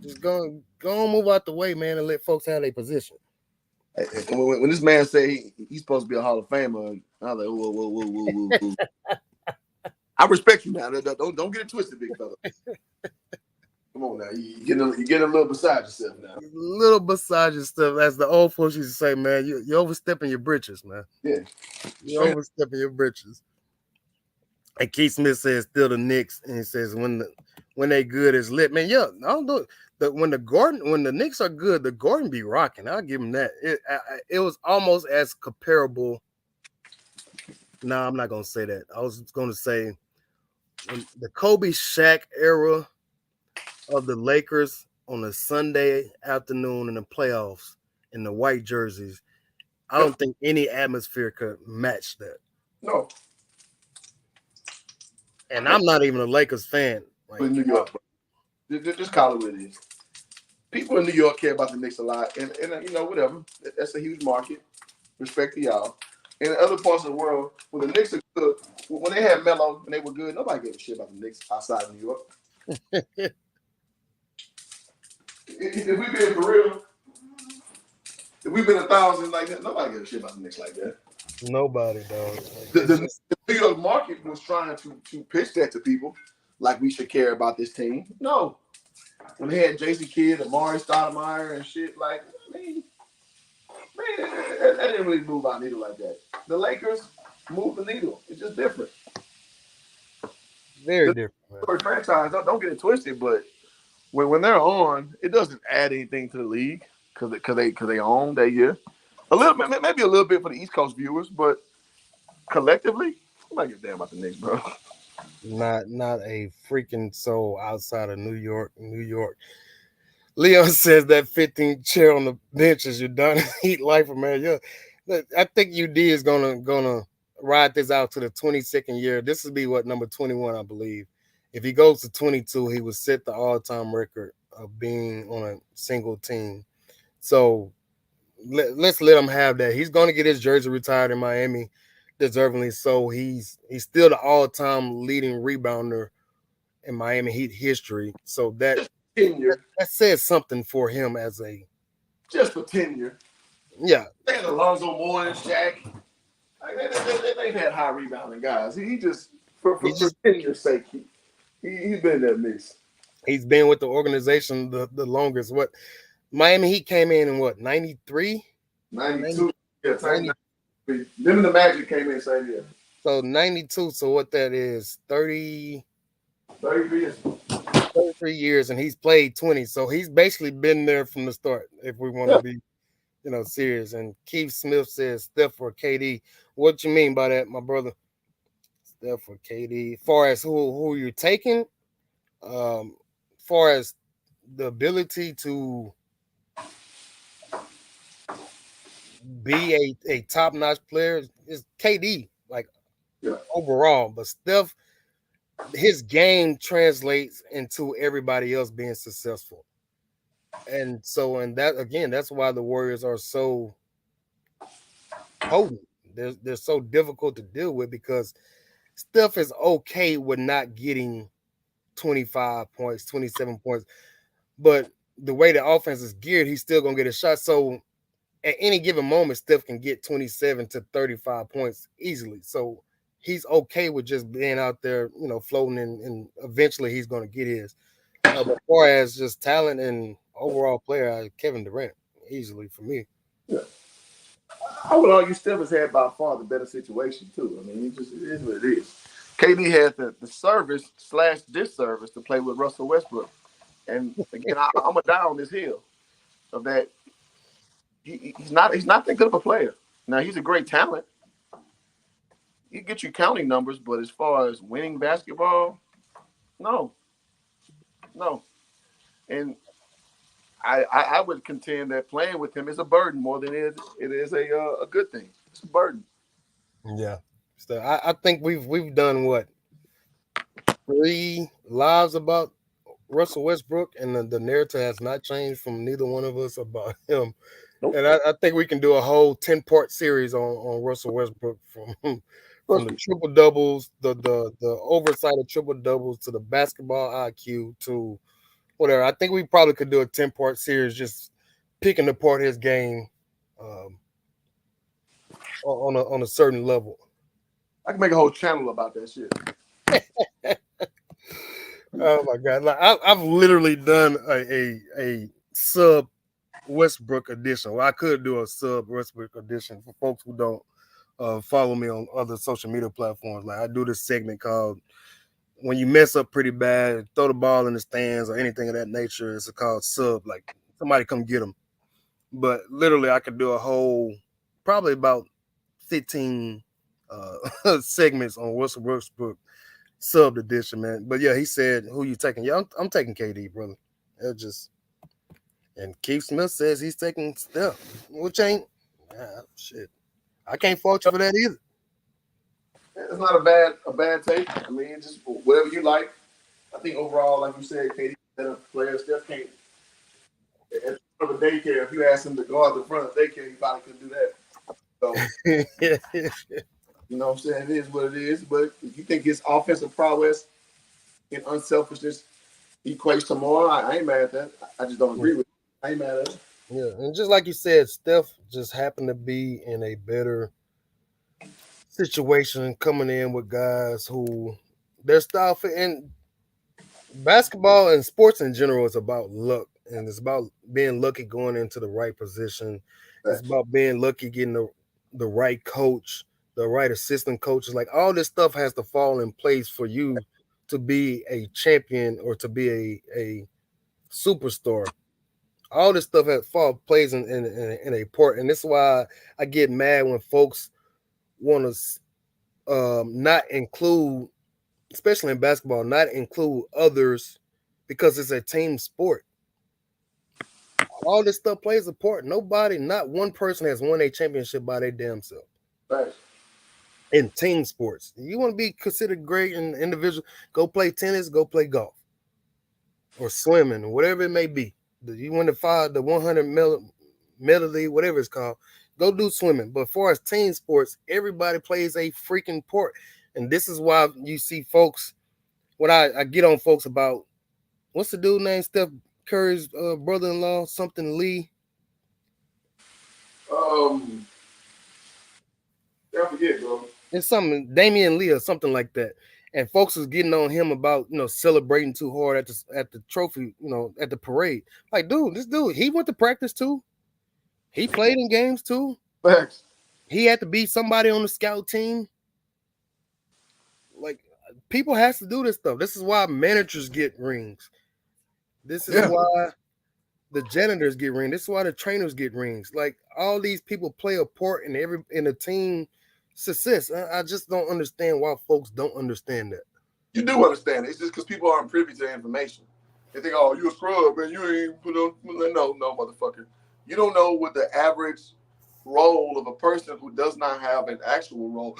Speaker 1: Just go on, move out the way, man, and let folks have their position.
Speaker 2: When this man say he's supposed to be a Hall of Famer, I was like, whoa. I respect you now. Don't get it twisted, big fella. Come on now. You get a little beside yourself now.
Speaker 1: A little beside yourself. As the old folks used to say, man, you're overstepping your britches, man.
Speaker 2: Yeah.
Speaker 1: You're overstepping your britches. And Keith Smith says still the Knicks, and he says when they good is lit, man. Yeah, I don't know. When the Knicks are good, the Gordon be rocking. I'll give him that. It was almost as comparable. No, I'm not gonna say that. I was gonna say the Kobe Shaq era of the Lakers on a Sunday afternoon in the playoffs in the white jerseys. I don't think any atmosphere could match that.
Speaker 2: No.
Speaker 1: And I'm not even a Lakers fan.
Speaker 2: Like, in New York, just call it what it is. People in New York care about the Knicks a lot, and whatever. That's a huge market. Respect to y'all. In other parts of the world, when the Knicks are good, when they had Melo and they were good, nobody gave a shit about the Knicks outside of New York. If we been for real, if we've been 1,000 like that, nobody gives a shit about the Knicks like that.
Speaker 1: Nobody, dog.
Speaker 2: The New York market was trying to pitch that to people, like we should care about this team. No. When they had Jason Kidd, Amari Stoudemire, and shit, like, man, that didn't really move our needle like that. The Lakers moved the needle. It's just different.
Speaker 1: Very different.
Speaker 2: For franchise, don't get it twisted, but when they're on, it doesn't add anything to the league because they own that year. A little bit, maybe a little bit for the East Coast viewers, but collectively, I'm not give a damn about the Knicks, bro.
Speaker 1: Not a freaking soul outside of New York. Leon says that 15th chair on the bench is your done heat lifer, man. Yeah, I think UD is gonna ride this out to the 22nd year. This will be number 21, I believe. If he goes to 22, he would set the all-time record of being on a single team. So let's let him have that. He's going to get his jersey retired in Miami, deservingly so. He's still the all-time leading rebounder in Miami Heat history. So that says something for him as
Speaker 2: just for tenure.
Speaker 1: Yeah.
Speaker 2: They had Alonzo Moore and Shaq. They've had high rebounding guys. He just for tenure's sake, he's been in that mix.
Speaker 1: He's been with the organization the longest. What Miami Heat came in what, 93?
Speaker 2: 92. Yeah, 93. Them and the Magic came in same year.
Speaker 1: So 92. So what that is, 30
Speaker 2: years.
Speaker 1: 33 years and he's played 20. So he's basically been there from the start, if we want to
Speaker 2: Yeah,
Speaker 1: be, serious. And Keith Smith says Steph or KD. What you mean by that, my brother? Steph or KD. Far as who you're taking, far as the ability to be a top notch player is KD, like
Speaker 2: yeah,
Speaker 1: overall. But Steph, his game translates into everybody else being successful. And so, and that again, that's why the Warriors are so potent. They're so difficult to deal with because Steph is okay with not getting 25 points, 27 points, but the way the offense is geared, he's still gonna get a shot. So at any given moment, Steph can get 27 to 35 points easily. So he's okay with just being out there, floating, and eventually he's gonna get his. But far as just talent and overall player, Kevin Durant, easily for me.
Speaker 2: yeah. I would argue Steph has had by far the better situation too. I mean, it is what it is. KD has the service slash disservice to play with Russell Westbrook, and again, I'm a die on this hill of that. He's not that good of a player. Now he's a great talent. He get you counting numbers, but as far as winning basketball, no, no. And I would contend that playing with him is a burden more than it is a good thing. It's a burden.
Speaker 1: Yeah. So I think we've done what, 3 lives about Russell Westbrook, and the narrative has not changed from neither one of us about him.
Speaker 2: Nope.
Speaker 1: And I think we can do a whole 10-part series on Russell Westbrook from from
Speaker 2: Trust
Speaker 1: the
Speaker 2: me.
Speaker 1: triple doubles, the oversight of triple doubles to the basketball IQ to whatever. I think we probably could do a 10-part series just picking apart his game um, on a certain level.
Speaker 2: I can make a whole channel about that shit.
Speaker 1: Oh my god! Like I've literally done a sub Westbrook edition. Well, I could do a sub Westbrook edition for folks who don't follow me on other social media platforms. Like I do this segment called "When You Mess Up Pretty Bad, Throw the Ball in the Stands" or anything of that nature. It's called sub. Like somebody come get them. But literally, I could do a whole probably about 15 segments on Russell Westbrook sub edition, man. But yeah, he said, "Who you taking?" Yeah, I'm taking KD, brother. It just and Keith Smith says he's taking Steph, which ain't shit. I can't fault you for that either.
Speaker 2: It's not a bad take. I mean, just whatever you like. I think overall, like you said, KD better player. Steph can't. At the front of a daycare, if you ask him to go out the front of daycare, he probably couldn't do that. So you know what I'm saying? It is what it is. But if you think his offensive prowess and unselfishness equates to more, I ain't mad at that. I just don't agree with it. I ain't mad at it.
Speaker 1: Yeah, and just like you said, Steph just happened to be in a better situation coming in with guys who their style fit. And basketball and sports in general is about luck, and it's about being lucky going into the right position. It's
Speaker 2: Facts.
Speaker 1: about being lucky getting the right coach, the right assistant coaches. Like all this stuff has to fall in place for you to be a champion or to be a superstar. All this stuff has fall plays in a part, and this is why I get mad when folks want to not include, especially in basketball, not include others because it's a team sport. All this stuff plays a part. Nobody, not one person has won a championship by their damn self
Speaker 2: Facts.
Speaker 1: in team sports. You want to be considered great in individual, go play tennis, go play golf or swimming or whatever it may be. You want to follow the 100 melody, whatever it's called, go do swimming. But as far as team sports, everybody plays a freaking part. And this is why you see folks, when I get on folks about, what's the dude named Steph Curry's brother-in-law, something Lee?
Speaker 2: Um, I forget, bro.
Speaker 1: It's something Damian Lee or something like that. And folks was getting on him about celebrating too hard at the trophy, at the parade. Like, dude, this dude, he went to practice too. He played in games too.
Speaker 2: Facts.
Speaker 1: He had to be somebody on the scout team. Like, people has to do this stuff. This is why managers get rings. This is
Speaker 2: Yeah.
Speaker 1: why the janitors get rings. This is why the trainers get rings. Like all these people play a part in a team success. I just don't understand why folks don't understand that.
Speaker 2: You do understand it. It's just because people aren't privy to the information. They think, oh, you a scrub, man. You ain't put on. No, motherfucker. You don't know what the average role of a person who does not have an actual role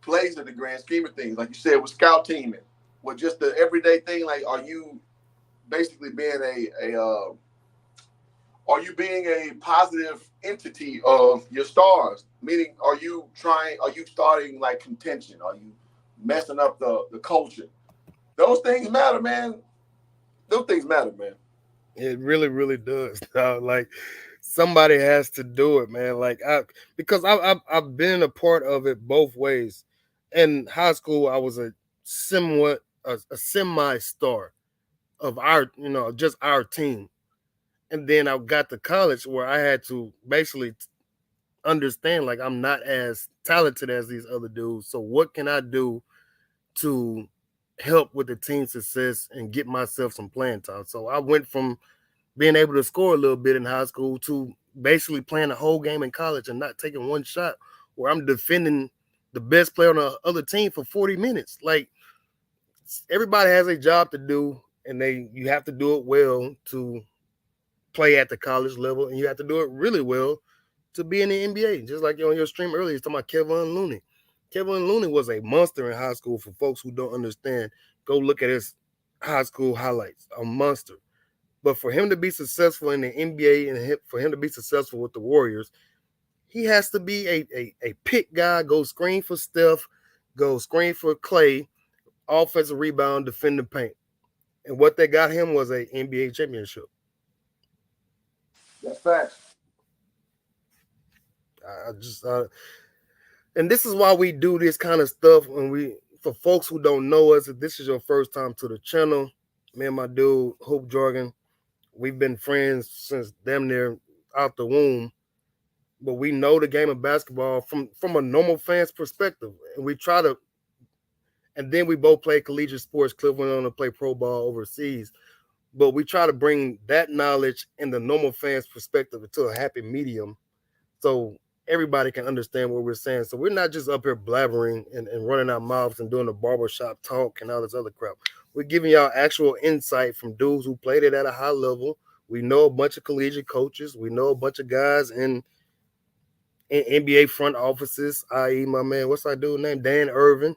Speaker 2: plays in the grand scheme of things. Like you said, with scout teaming, with just the everyday thing. Like, are you basically being are you being a positive entity of your stars? Meaning, are you starting like contention? Are you messing up the culture? Those things matter, man. Those things matter, man.
Speaker 1: It really, really does. Like somebody has to do it, man. Because I've been a part of it both ways. In high school, I was a semi star of our, just our team. And then I got to college where I had to basically understand like I'm not as talented as these other dudes. So what can I do to help with the team success and get myself some playing time? So I went from being able to score a little bit in high school to basically playing the whole game in college and not taking one shot where I'm defending the best player on the other team for 40 minutes. Like everybody has a job to do and you have to do it well to play at the college level and you have to do it really well to be in the NBA. Just like on your stream earlier, you're talking about Kevin Looney. Kevin Looney was a monster in high school. For folks who don't understand, go look at his high school highlights. A monster. But for him to be successful in the NBA and for him to be successful with the Warriors, he has to be a pick guy, go screen for Steph, go screen for Clay, offensive rebound, defend the paint. And what they got him was a NBA championship.
Speaker 2: That's facts.
Speaker 1: I just and this is why we do this kind of stuff when for folks who don't know us, if this is your first time to the channel, me and my dude Hope Jordan, we've been friends since damn near out the womb, but we know the game of basketball from a normal fan's perspective, and we try to. And then we both play collegiate sports. Cliff went on to play pro ball overseas, but we try to bring that knowledge in the normal fan's perspective into a happy medium, so everybody can understand what we're saying. So we're not just up here blabbering and running our mouths and doing the barbershop talk and all this other crap. We're giving y'all actual insight from dudes who played it at a high level. We know a bunch of collegiate coaches. We know a bunch of guys in NBA front offices, i.e., my man, what's that dude name? Dan Irvin.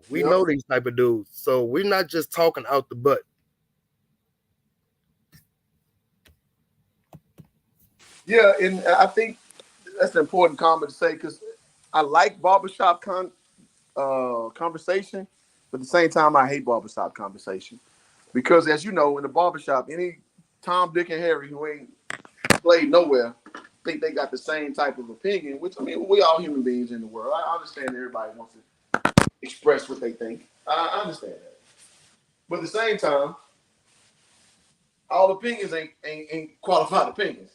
Speaker 1: We
Speaker 2: Yep.
Speaker 1: know these type of dudes. So we're not just talking out the butt.
Speaker 2: Yeah, and I think that's an important comment to say because I like barbershop conversation, but at the same time, I hate barbershop conversation because, as you know, in the barbershop, any Tom, Dick, and Harry who ain't played nowhere think they got the same type of opinion. Which I mean, we all human beings in the world. I understand everybody wants to express what they think. I understand that, but at the same time, all opinions ain't qualified opinions.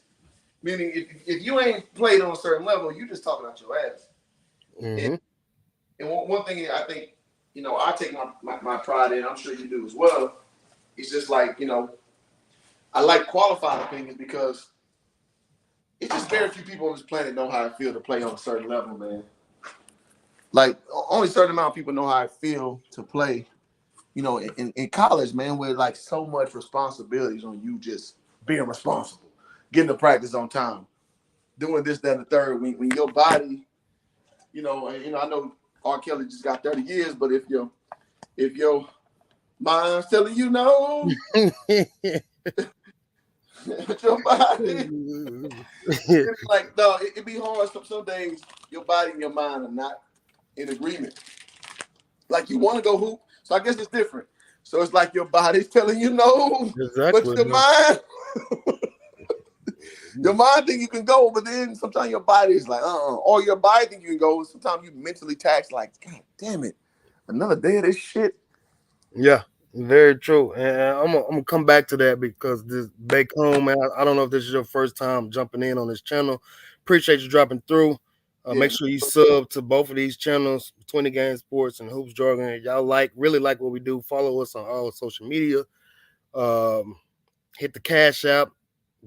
Speaker 2: Meaning, if you ain't played on a certain level, you just talking out your ass. And,
Speaker 1: Mm-hmm.
Speaker 2: and one thing I think, I take my pride in, I'm sure you do as well, it's just like, I like qualified opinions because it's just very few people on this planet know how I feel to play on a certain level, man. Like, only a certain amount of people know how I feel to play, in college, man, with like so much responsibilities on you just being responsible, getting to practice on time, doing this, that, and the third. When your body, I know R. Kelly just got 30 years, but if your mind's telling you no, your body, it's like no, it be hard. Some days your body and your mind are not in agreement. Like you want to go hoop, so I guess it's different. So it's like your body's telling you no, but
Speaker 1: Exactly.
Speaker 2: your mind, your mind think you can go, but then sometimes your body is like, or your body think you can go. Sometimes you mentally taxed, like, God damn it, another day of this shit.
Speaker 1: Yeah, very true. And I'm gonna come back to that because this back home, man. I don't know if this is your first time jumping in on this channel. Appreciate you dropping through.
Speaker 2: Yeah,
Speaker 1: Make sure you sub to both of these channels, 20 Game Sports and Hoops Jargon. Y'all really like what we do. Follow us on all social media. Um, hit the Cash App,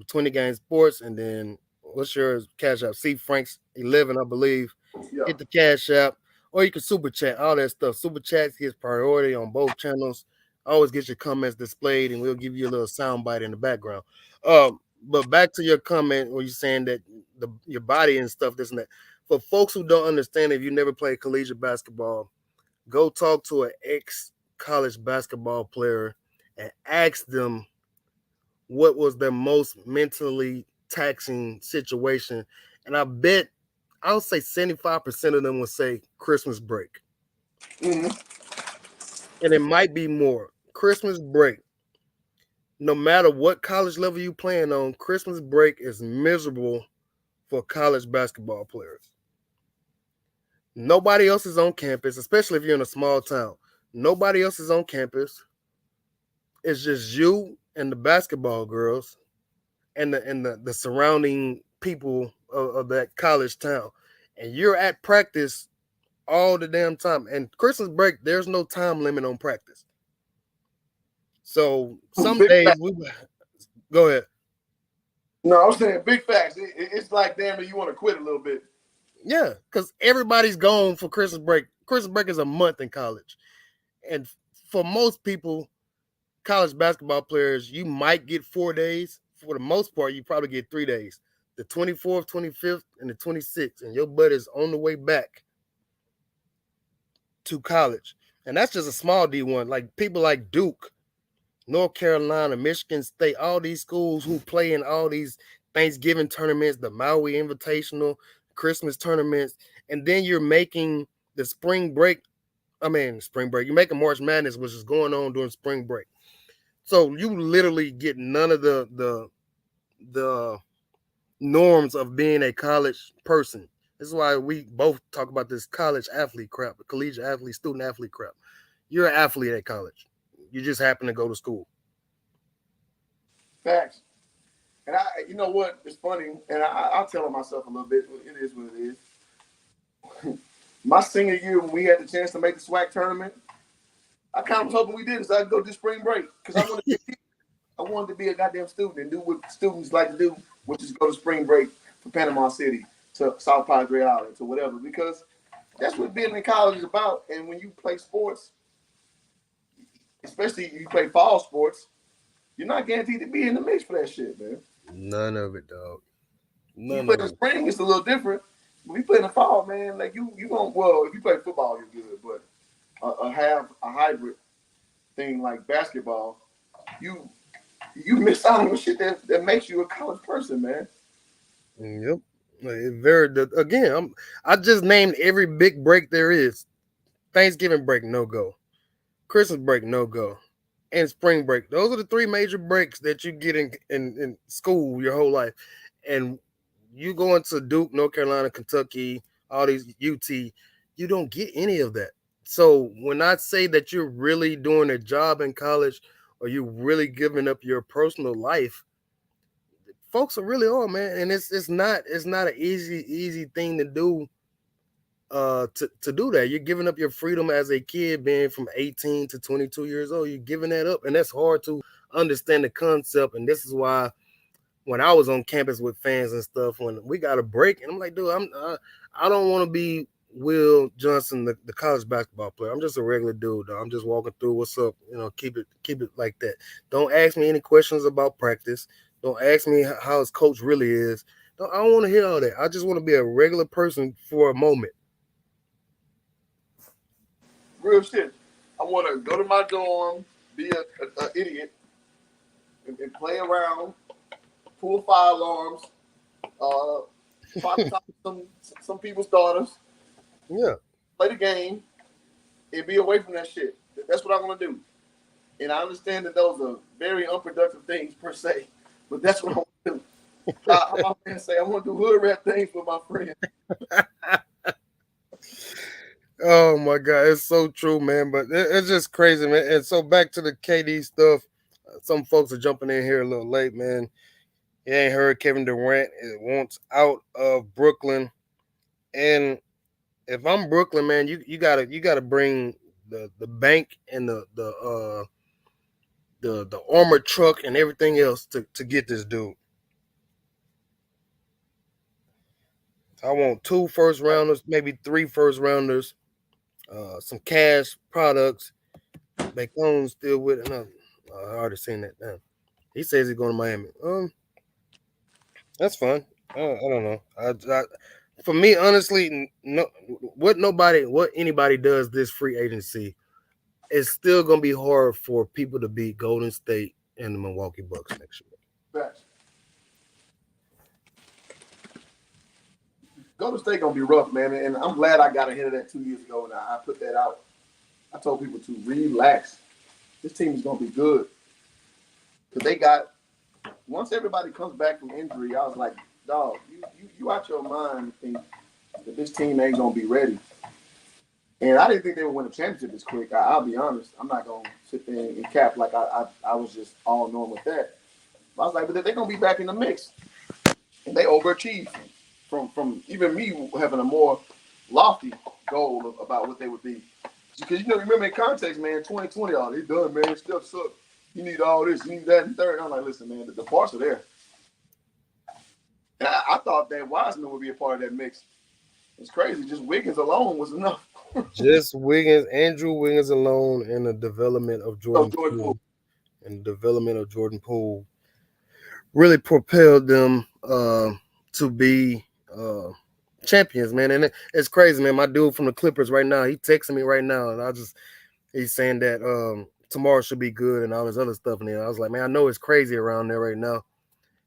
Speaker 1: 20 Game Sports, and then what's your Cash App? C Franks 11, I believe.
Speaker 2: Yeah.
Speaker 1: Hit the Cash App, or you can super chat, all that stuff. Super chats gets priority on both channels. Always get your comments displayed, and we'll give you a little sound bite in the background. But back to your comment where you're saying that your body and stuff, this and that. For folks who don't understand, if you never played collegiate basketball, go talk to an ex college basketball player and ask them what was their most mentally taxing situation. And I bet I'll say 75% of them will say Christmas break.
Speaker 2: Mm-hmm.
Speaker 1: And it might be more. Christmas break. No matter what college level you playing on, Christmas break is miserable for college basketball players. Nobody else is on campus, especially if you're in a small town. Nobody else is on campus. It's just you and the basketball girls and the surrounding people of that college town. And you're at practice all the damn time. And Christmas break, there's no time limit on practice. So some
Speaker 2: Big
Speaker 1: days
Speaker 2: fact.
Speaker 1: we go ahead.
Speaker 2: No, I was saying big facts. It's like damn it, you want to quit a little bit.
Speaker 1: Yeah, because everybody's gone for Christmas break. Christmas break is a month in college. And for most people, college basketball players, you might get 4 days. For the most part, you probably get 3 days. The 24th, 25th, and the 26th. And your butt is on the way back to college. And that's just a small D1. Like people like Duke, North Carolina, Michigan State, all these schools who play in all these Thanksgiving tournaments, the Maui Invitational, Christmas tournaments, and then you're making the spring break. Spring break. You're making March Madness, which is going on during spring break. So you literally get none of the norms of being a college person. This is why we both talk about this college athlete crap, collegiate athlete, student athlete crap. You're an athlete at college. You just happen to go to school.
Speaker 2: Facts. And you know what? It's funny, and I'll tell myself a little bit. It is what it is. My senior year, when we had the chance to make the SWAC tournament, I kind of was hoping we did, so I could go to spring break because I wanted to be a goddamn student and do what students like to do, which is go to spring break from Panama City to South Padre Island to whatever, because that's what being in college is about. And when you play sports, especially if you play fall sports, you're not guaranteed to be in the mix for that shit, man.
Speaker 1: None of it, dog.
Speaker 2: When you
Speaker 1: None
Speaker 2: play in
Speaker 1: of
Speaker 2: the
Speaker 1: it.
Speaker 2: spring, it's a little different. When you play in the fall, man, like you don't. Well, if you play football, you're good, but have a hybrid thing like basketball, you you miss out on shit that makes you a college person, man.
Speaker 1: Yep. Again, I just named every big break there is. Thanksgiving break, no go. Christmas break, no go. And spring break. Those are the three major breaks that you get in school your whole life. And you going to Duke, North Carolina, Kentucky, all these UT, you don't get any of that. So when I say that you're really doing a job in college or you're really giving up your personal life, folks are really on, man. And it's not an easy thing to do to do that. You're giving up your freedom as a kid being from 18 to 22 years old. You're giving that up. And that's hard to understand the concept. And this is why when I was on campus with fans and stuff, when we got a break, and I'm like, dude, I don't want to be Will Johnson, the college basketball player. I'm just a regular dude. Dog. I'm just walking through. What's up? Keep it like that. Don't ask me any questions about practice. Don't ask me how his coach really is. I don't want to hear all that. I just want to be a regular person for a moment.
Speaker 2: Real shit. I want to go to my dorm, be a idiot, and play around, pull fire alarms, uh, try to talk to some people's daughters,
Speaker 1: Yeah.
Speaker 2: play the game, and be away from that shit. That's what I want to do. And I understand that those are very unproductive things per se, but that's what I want to do. How my friends say, I want to do hood rat things with my friends.
Speaker 1: Oh my God, it's so true, man. But it's just crazy, man. And so back to the KD stuff. Some folks are jumping in here a little late, man. You ain't heard Kevin Durant wants out of Brooklyn. And if I'm Brooklyn, man, you gotta bring the bank and the the armored truck and everything else to get this dude. I want 2 first rounders, maybe 3 first rounders, some cash products. Bacon's still with. No, I already seen that. Damn. He says he's going to Miami. That's fine. I don't know. For me, honestly, no. What anybody does this free agency, it's still gonna be hard for people to beat Golden State and the Milwaukee Bucks next year.
Speaker 2: Facts. Golden State gonna be rough, man, and I'm glad I got ahead of that 2 years ago, and I put that out. I told people to relax. This team is gonna be good because they got. Once everybody comes back from injury, I was like, dog, you out your mind think that this team ain't gonna be ready. And I didn't think they would win a championship this quick. I'll be honest. I'm not gonna sit there and cap like I was just all knowing with that. I was like, but they're gonna be back in the mix, and they overachieved from even me having a more lofty goal about what they would be. Because remember in context, man, 2020, all they done, man. Stuff suck. You need all this, you need that, and third. And I'm like, listen, man, the parts are there. And I thought that Wiseman would be a part of that mix. It's crazy. Just Wiggins alone was enough.
Speaker 1: Just Andrew Wiggins alone, and the development of Jordan Poole, really propelled them to be champions, man. And it's crazy, man. My dude from the Clippers right now, he texting me right now, and he's saying that tomorrow should be good and all this other stuff. And I was like, man, I know it's crazy around there right now.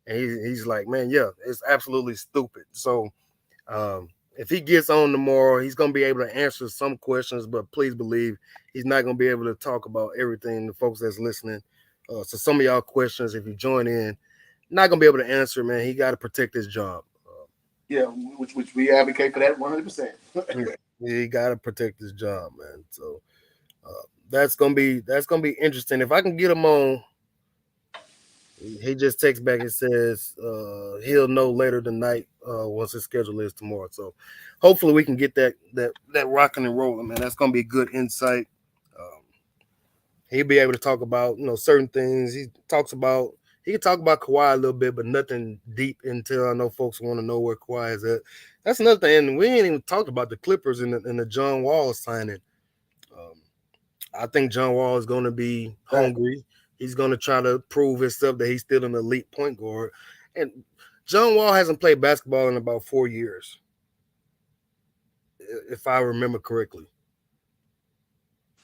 Speaker 1: And he's like, man, yeah, it's absolutely stupid. So if he gets on tomorrow, he's going to be able to answer some questions, but please believe he's not going to be able to talk about everything. The folks that's listening. So some of y'all questions, if you join in, not going to be able to answer, man. He got to protect his job.
Speaker 2: Yeah, which we advocate for that 100%.
Speaker 1: He got to protect his job, man. So that's gonna be interesting. If I can get him on, he just texts back and says he'll know later tonight once his schedule is tomorrow. So hopefully we can get that rocking and rolling, man. That's gonna be good insight. He'll be able to talk about certain things. He can talk about Kawhi a little bit, but nothing deep until I know folks want to know where Kawhi is at. That's another thing. And we ain't even talked about the Clippers and the John Wall signing. I think John Wall is going to be hungry. He's going to try to prove himself that he's still an elite point guard. And John Wall hasn't played basketball in about 4 years, if I remember correctly.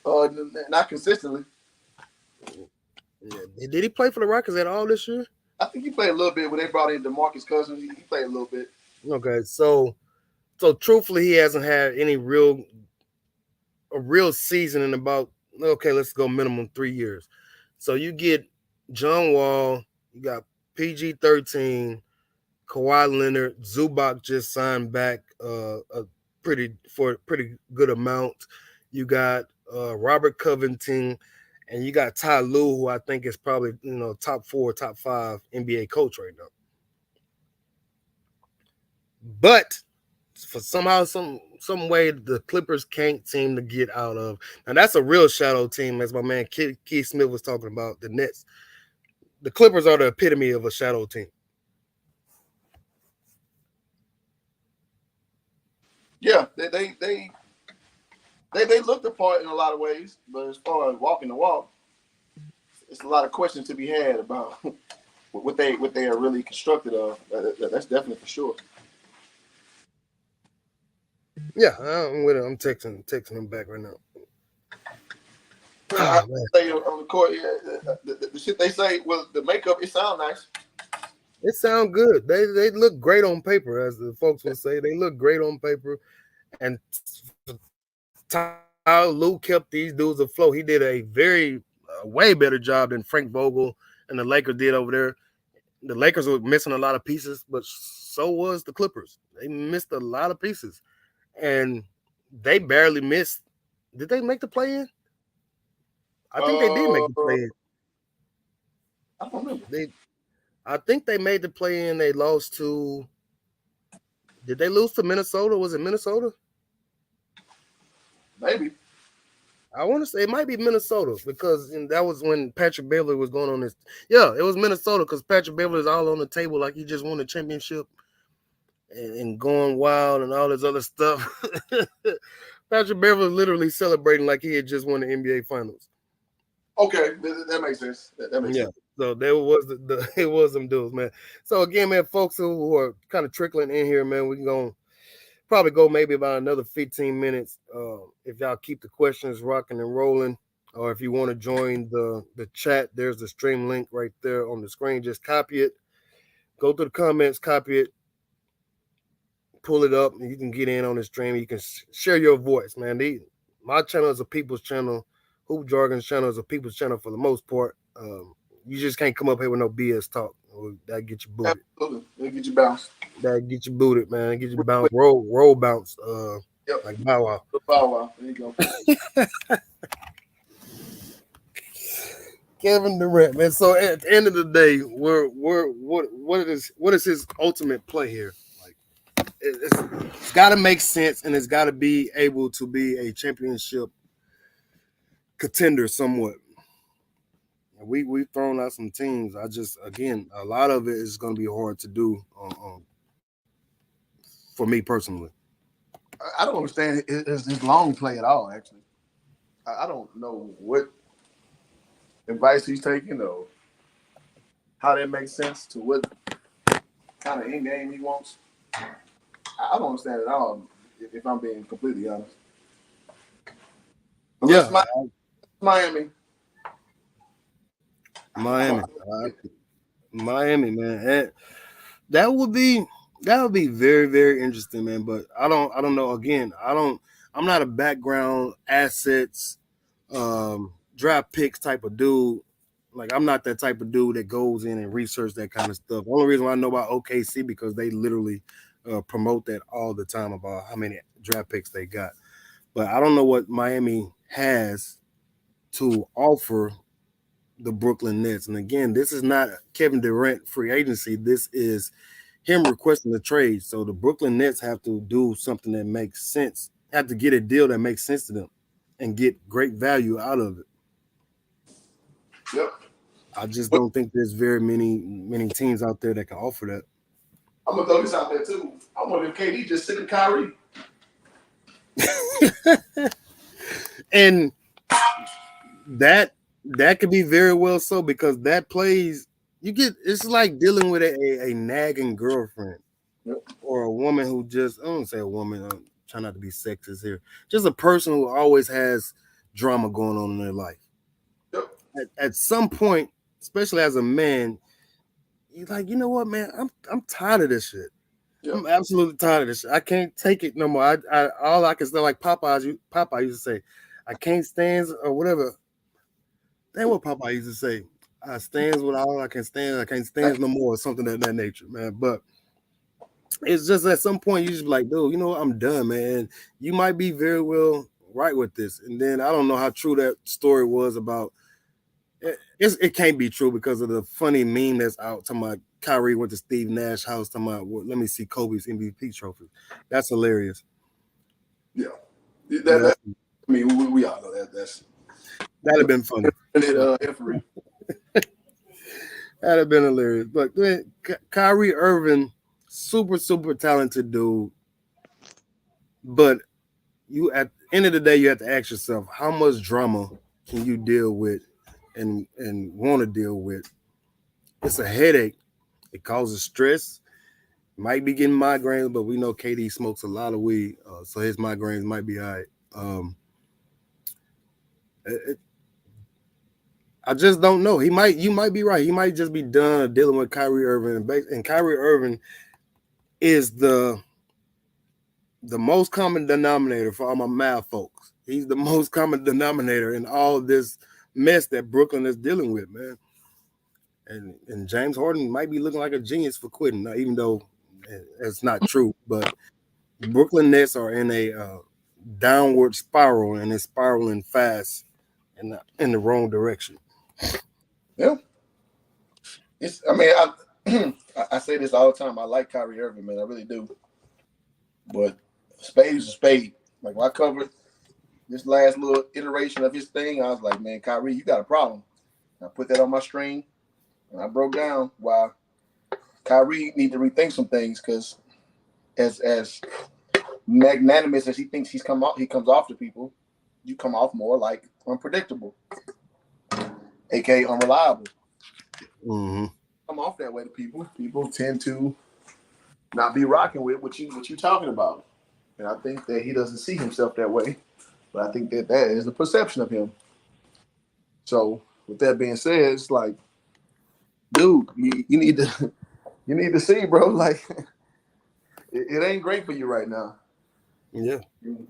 Speaker 2: Not consistently.
Speaker 1: Yeah. Did he play for the Rockets at all this year?
Speaker 2: I think he played a little bit when they brought in DeMarcus Cousins. He played a little bit.
Speaker 1: Okay, so truthfully, he hasn't had any real season in about, let's go minimum 3 years. So you get John Wall, you got PG-13, Kawhi Leonard, Zubac just signed back a pretty good amount. You got Robert Covington, and you got Ty Lue, who I think is probably top 4, top 5 NBA coach right now. But for somehow, some way, the Clippers can't seem to get out of. Now that's a real shadow team, as my man Keith Smith was talking about. The Nets, the Clippers are the epitome of a shadow team.
Speaker 2: Yeah, they look the part in a lot of ways, but as far as walking the walk, it's a lot of questions to be had about what they are really constructed of. That's definitely for sure.
Speaker 1: Yeah, I'm with it. I'm texting him back right now.
Speaker 2: I say on the court, yeah, the shit they say, well, the makeup, it sounds nice.
Speaker 1: It sounds good. They look great on paper, as the folks would say. They look great on paper. And Tyler Lue kept these dudes afloat. He did a way better job than Frank Vogel and the Lakers did over there. The Lakers were missing a lot of pieces, but so was the Clippers. They missed a lot of pieces. And they barely missed. Did they make the play-in? I think they did make the play-in.
Speaker 2: I don't remember.
Speaker 1: I think they made the play-in. They lost to. Did they lose to Minnesota? Was it Minnesota?
Speaker 2: Maybe.
Speaker 1: I want to say it might be Minnesota because that was when Patrick Beverly was going on this. Yeah, it was Minnesota because Patrick Beverly is all on the table like he just won a championship and going wild and all this other stuff. Patrick Beverly literally celebrating like he had just won the NBA Finals.
Speaker 2: Okay, that makes sense. That makes
Speaker 1: Yeah.
Speaker 2: sense.
Speaker 1: So there was the it was them dudes, man. So again, man, folks who are kind of trickling in here, man, we can go probably go maybe about another 15 minutes. If y'all keep the questions rocking and rolling, or if you want to join the chat, there's the stream link right there on the screen. Just copy it, go to the comments, copy it, pull it up, and you can get in on the stream. You can share your voice, man. My channel is a people's channel. Hoop Jargon's channel is a people's channel for the most part. You just can't come up here with no BS talk. That get you booted.
Speaker 2: Absolutely, it'll get you bounced.
Speaker 1: That get you booted, man. Get you
Speaker 2: Real
Speaker 1: bounce,
Speaker 2: quick.
Speaker 1: roll bounce.
Speaker 2: Yep.
Speaker 1: Like Bow Wow.
Speaker 2: Bow Wow. There you go.
Speaker 1: Kevin Durant, man. So at the end of the day, what is his ultimate play here? Like it's got to make sense, and it's got to be able to be a championship contender somewhat. We've thrown out some teams. I just again a lot of it is going to be hard to do for me personally.
Speaker 2: I don't understand his long play at all. Actually, I don't know what advice he's taking or how that makes sense to what kind of end game he wants. I don't understand at all. If I'm being completely honest. Unless
Speaker 1: Yeah,
Speaker 2: Miami.
Speaker 1: Miami, Miami, man. That would be very very interesting, man. But I don't know. Again, I'm not a background assets, draft picks type of dude. Like I'm not that type of dude that goes in and research that kind of stuff. The only reason why I know about OKC because they literally promote that all the time about how many draft picks they got. But I don't know what Miami has to offer the Brooklyn Nets. And again, this is not Kevin Durant free agency. This is him requesting a trade. So the Brooklyn Nets have to do something that makes sense, have to get a deal that makes sense to them and get great value out of it.
Speaker 2: Yep.
Speaker 1: I just don't think there's very many teams out there that can offer that.
Speaker 2: I'm gonna throw this out there too. I wonder if KD just sick of Kyrie.
Speaker 1: And that could be very well so because that plays you get it's like dealing with a nagging girlfriend
Speaker 2: Yep.
Speaker 1: or a woman who just I don't say a woman, I'm trying not to be sexist here. Just a person who always has drama going on in their life.
Speaker 2: Yep.
Speaker 1: At some point, especially as a man, you're like, you know what, man, I'm tired of this shit.
Speaker 2: Yep.
Speaker 1: I'm absolutely tired of this shit. I can't take it no more. I all I can say like Popeye used to say, I can't stand or whatever. That's what Popeye used to say. I stands with all I can stand. I can't stand no more, or something of that nature, man. But it's just at some point you just be like, dude, you know what? I'm done, man. You might be very well right with this. And then I don't know how true that story was about. It can't be true because of the funny meme that's out talking about Kyrie went to Steve Nash house talking about well, let me see Kobe's MVP trophy. That's hilarious.
Speaker 2: Yeah.
Speaker 1: That's,
Speaker 2: I mean, we all know that's
Speaker 1: that'd have been funny.
Speaker 2: Effery.
Speaker 1: That'd have been hilarious. But man, Kyrie Irving, super talented dude. But you at the end of the day, you have to ask yourself, how much drama can you deal with and want to deal with? It's a headache. It causes stress. Might be getting migraines, but we know KD smokes a lot of weed, so his migraines might be all right. It, I just don't know. You might be right. He might just be done dealing with Kyrie Irving, and Kyrie Irving is the most common denominator for all my math folks. He's the most common denominator in all this mess that Brooklyn is dealing with, man. And James Harden might be looking like a genius for quitting, now, even though it's not true. But the Brooklyn Nets are in a downward spiral, and it's spiraling fast in the wrong direction.
Speaker 2: Yeah. I mean, I say this all the time. I like Kyrie Irving, man. I really do. But spade is a spade. Like I covered this last little iteration of his thing, I was like, man, Kyrie, you got a problem. I put that on my screen and I broke down why Kyrie need to rethink some things because as magnanimous as he thinks he comes off to people, you come off more like unpredictable, aka unreliable.
Speaker 1: Mm-hmm.
Speaker 2: Come off that way to people. People tend to not be rocking with what you talking about. And I think that he doesn't see himself that way. But I think that that is the perception of him. So with that being said, it's like, dude, you need to you need to see, bro. Like it ain't great for you right now.
Speaker 1: Yeah.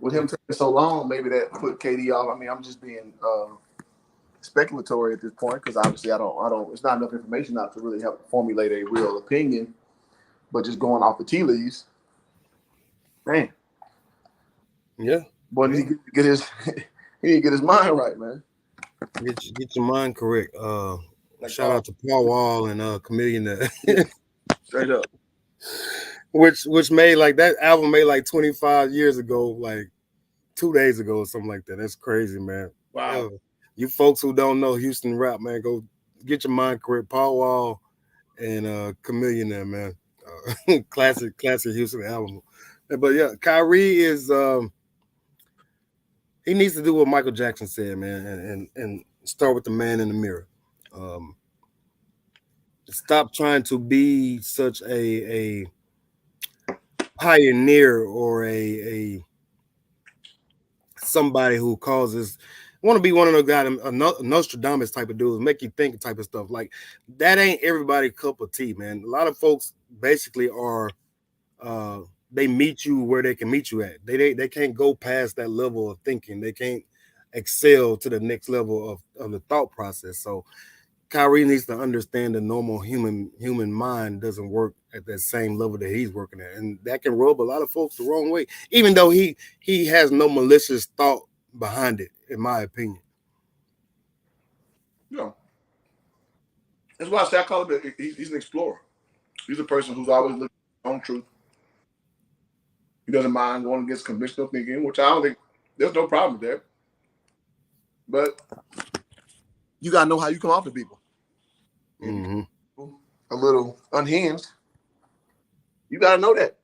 Speaker 2: With him taking so long, maybe that put KD off. I mean, I'm just being speculatory at this point because obviously I don't. It's not enough information out to really help formulate a real opinion. But just going off the tea leaves, man,
Speaker 1: Yeah.
Speaker 2: boy,
Speaker 1: Yeah.
Speaker 2: need to get his he need to get his mind right, man.
Speaker 1: Get your mind correct.
Speaker 2: Like
Speaker 1: Shout out to Paul Wall and Chameleon that
Speaker 2: yeah, straight up.
Speaker 1: which made like that album made like 25 years ago, like 2 days ago or something like that. That's crazy, man.
Speaker 2: Wow.
Speaker 1: Yeah. You folks who don't know Houston rap, man, go get your mind correct. Paul Wall and Chameleon there, man. Classic Houston album. But yeah, Kyrie is he needs to do what Michael Jackson said, man, and start with the man in the mirror. Um, Stop trying to be such a pioneer or a somebody who causes want to be one of those guys, a Nostradamus type of dudes, make you think type of stuff. Like that ain't everybody cup of tea, man. A lot of folks basically are uh they meet you where they can meet you at. They can't go past that level of thinking. They can't excel to the next level of the thought process. So Kyrie needs to understand the normal human mind doesn't work at that same level that he's working at, and that can rub a lot of folks the wrong way. Even though he has no malicious thought behind it, in my opinion.
Speaker 2: Yeah, that's why I say I call him. He's an explorer. He's a person who's always looking for his own truth. He doesn't mind going against conventional thinking, which I don't think there's no problem there. But you gotta know how you come off to people. If
Speaker 1: Mm-hmm.
Speaker 2: you're a little unhinged, you gotta know that.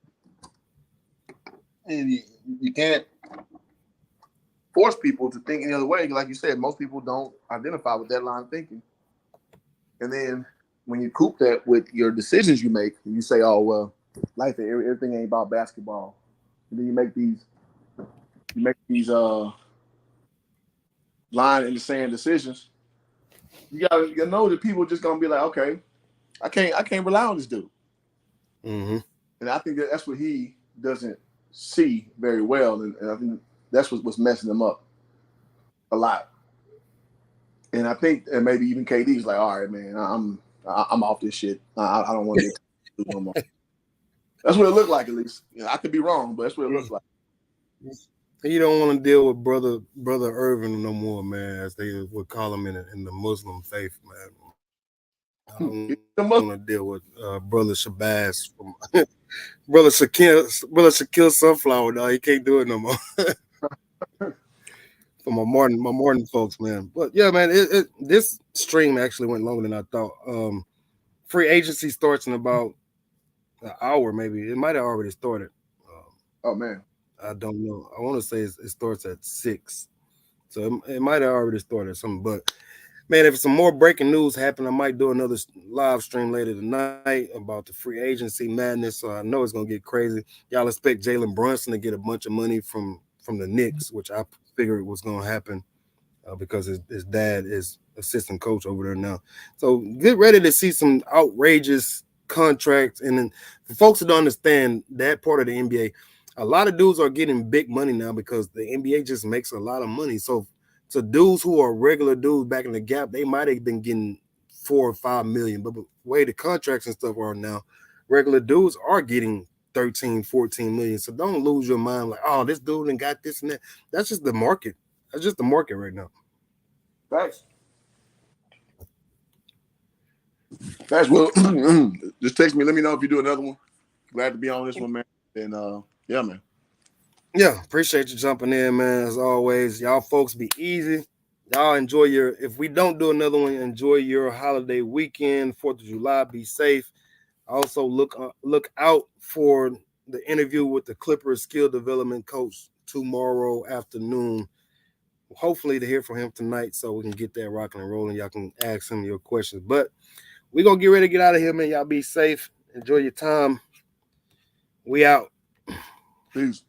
Speaker 2: And you can't force people to think any other way. Like you said, most people don't identify with that line of thinking. And then when you coupe that with your decisions you make, you say, "Oh well, life everything ain't about basketball." And then you make these line in the sand decisions. You know that people are just gonna be like, "Okay, I can't rely on this dude."
Speaker 1: Mm-hmm.
Speaker 2: And I think that's what he doesn't see very well, and I think that's what's messing him up a lot. And I think, and maybe even KD's like, all right, man, I'm off this shit. I don't want to be no more. That's what it looked like, at least. I could be wrong, but that's what it looks like.
Speaker 1: You don't want to deal with brother Irvin no more, man, as they would call him in the Muslim faith, man. I don't want to deal with brother Shabazz from brother Shaquille Sunflower. Dog, he can't do it no more. For my morning folks, man. But yeah, man, this stream actually went longer than I thought. Free agency starts in about an hour, maybe. It might have already started.
Speaker 2: Oh man,
Speaker 1: I don't know. I want to say it starts at 6, so it might have already started something. But man, if some more breaking news happen, I might do another live stream later tonight about the free agency madness. So I know it's gonna get crazy. Y'all expect Jalen Brunson to get a bunch of money from the Knicks, which I figured was gonna happen because his dad is assistant coach over there now. So get ready to see some outrageous contracts. And then for folks who don't understand that part of the NBA, a lot of dudes are getting big money now because the NBA just makes a lot of money. So dudes who are regular dudes back in the gap, they might have been getting 4 or 5 million. But the way the contracts and stuff are now, regular dudes are getting 13, 14 million. So don't lose your mind like, oh, this dude and got this and that. That's just the market. That's just the market right now.
Speaker 2: thanks. Thanks. Well, just text me. Let me know if you do another one. Glad to be on this one, man. And yeah, man.
Speaker 1: Yeah, appreciate you jumping in, man. As always, y'all folks be easy. Y'all enjoy your. If we don't do another one, enjoy your holiday weekend, 4th of July. Be safe. Also, look out for the interview with the Clippers skill development coach tomorrow afternoon. Hopefully, to hear from him tonight, so we can get that rocking and rolling. Y'all can ask him your questions. But we're gonna get ready to get out of here, man. Y'all be safe. Enjoy your time. We out.
Speaker 2: Peace.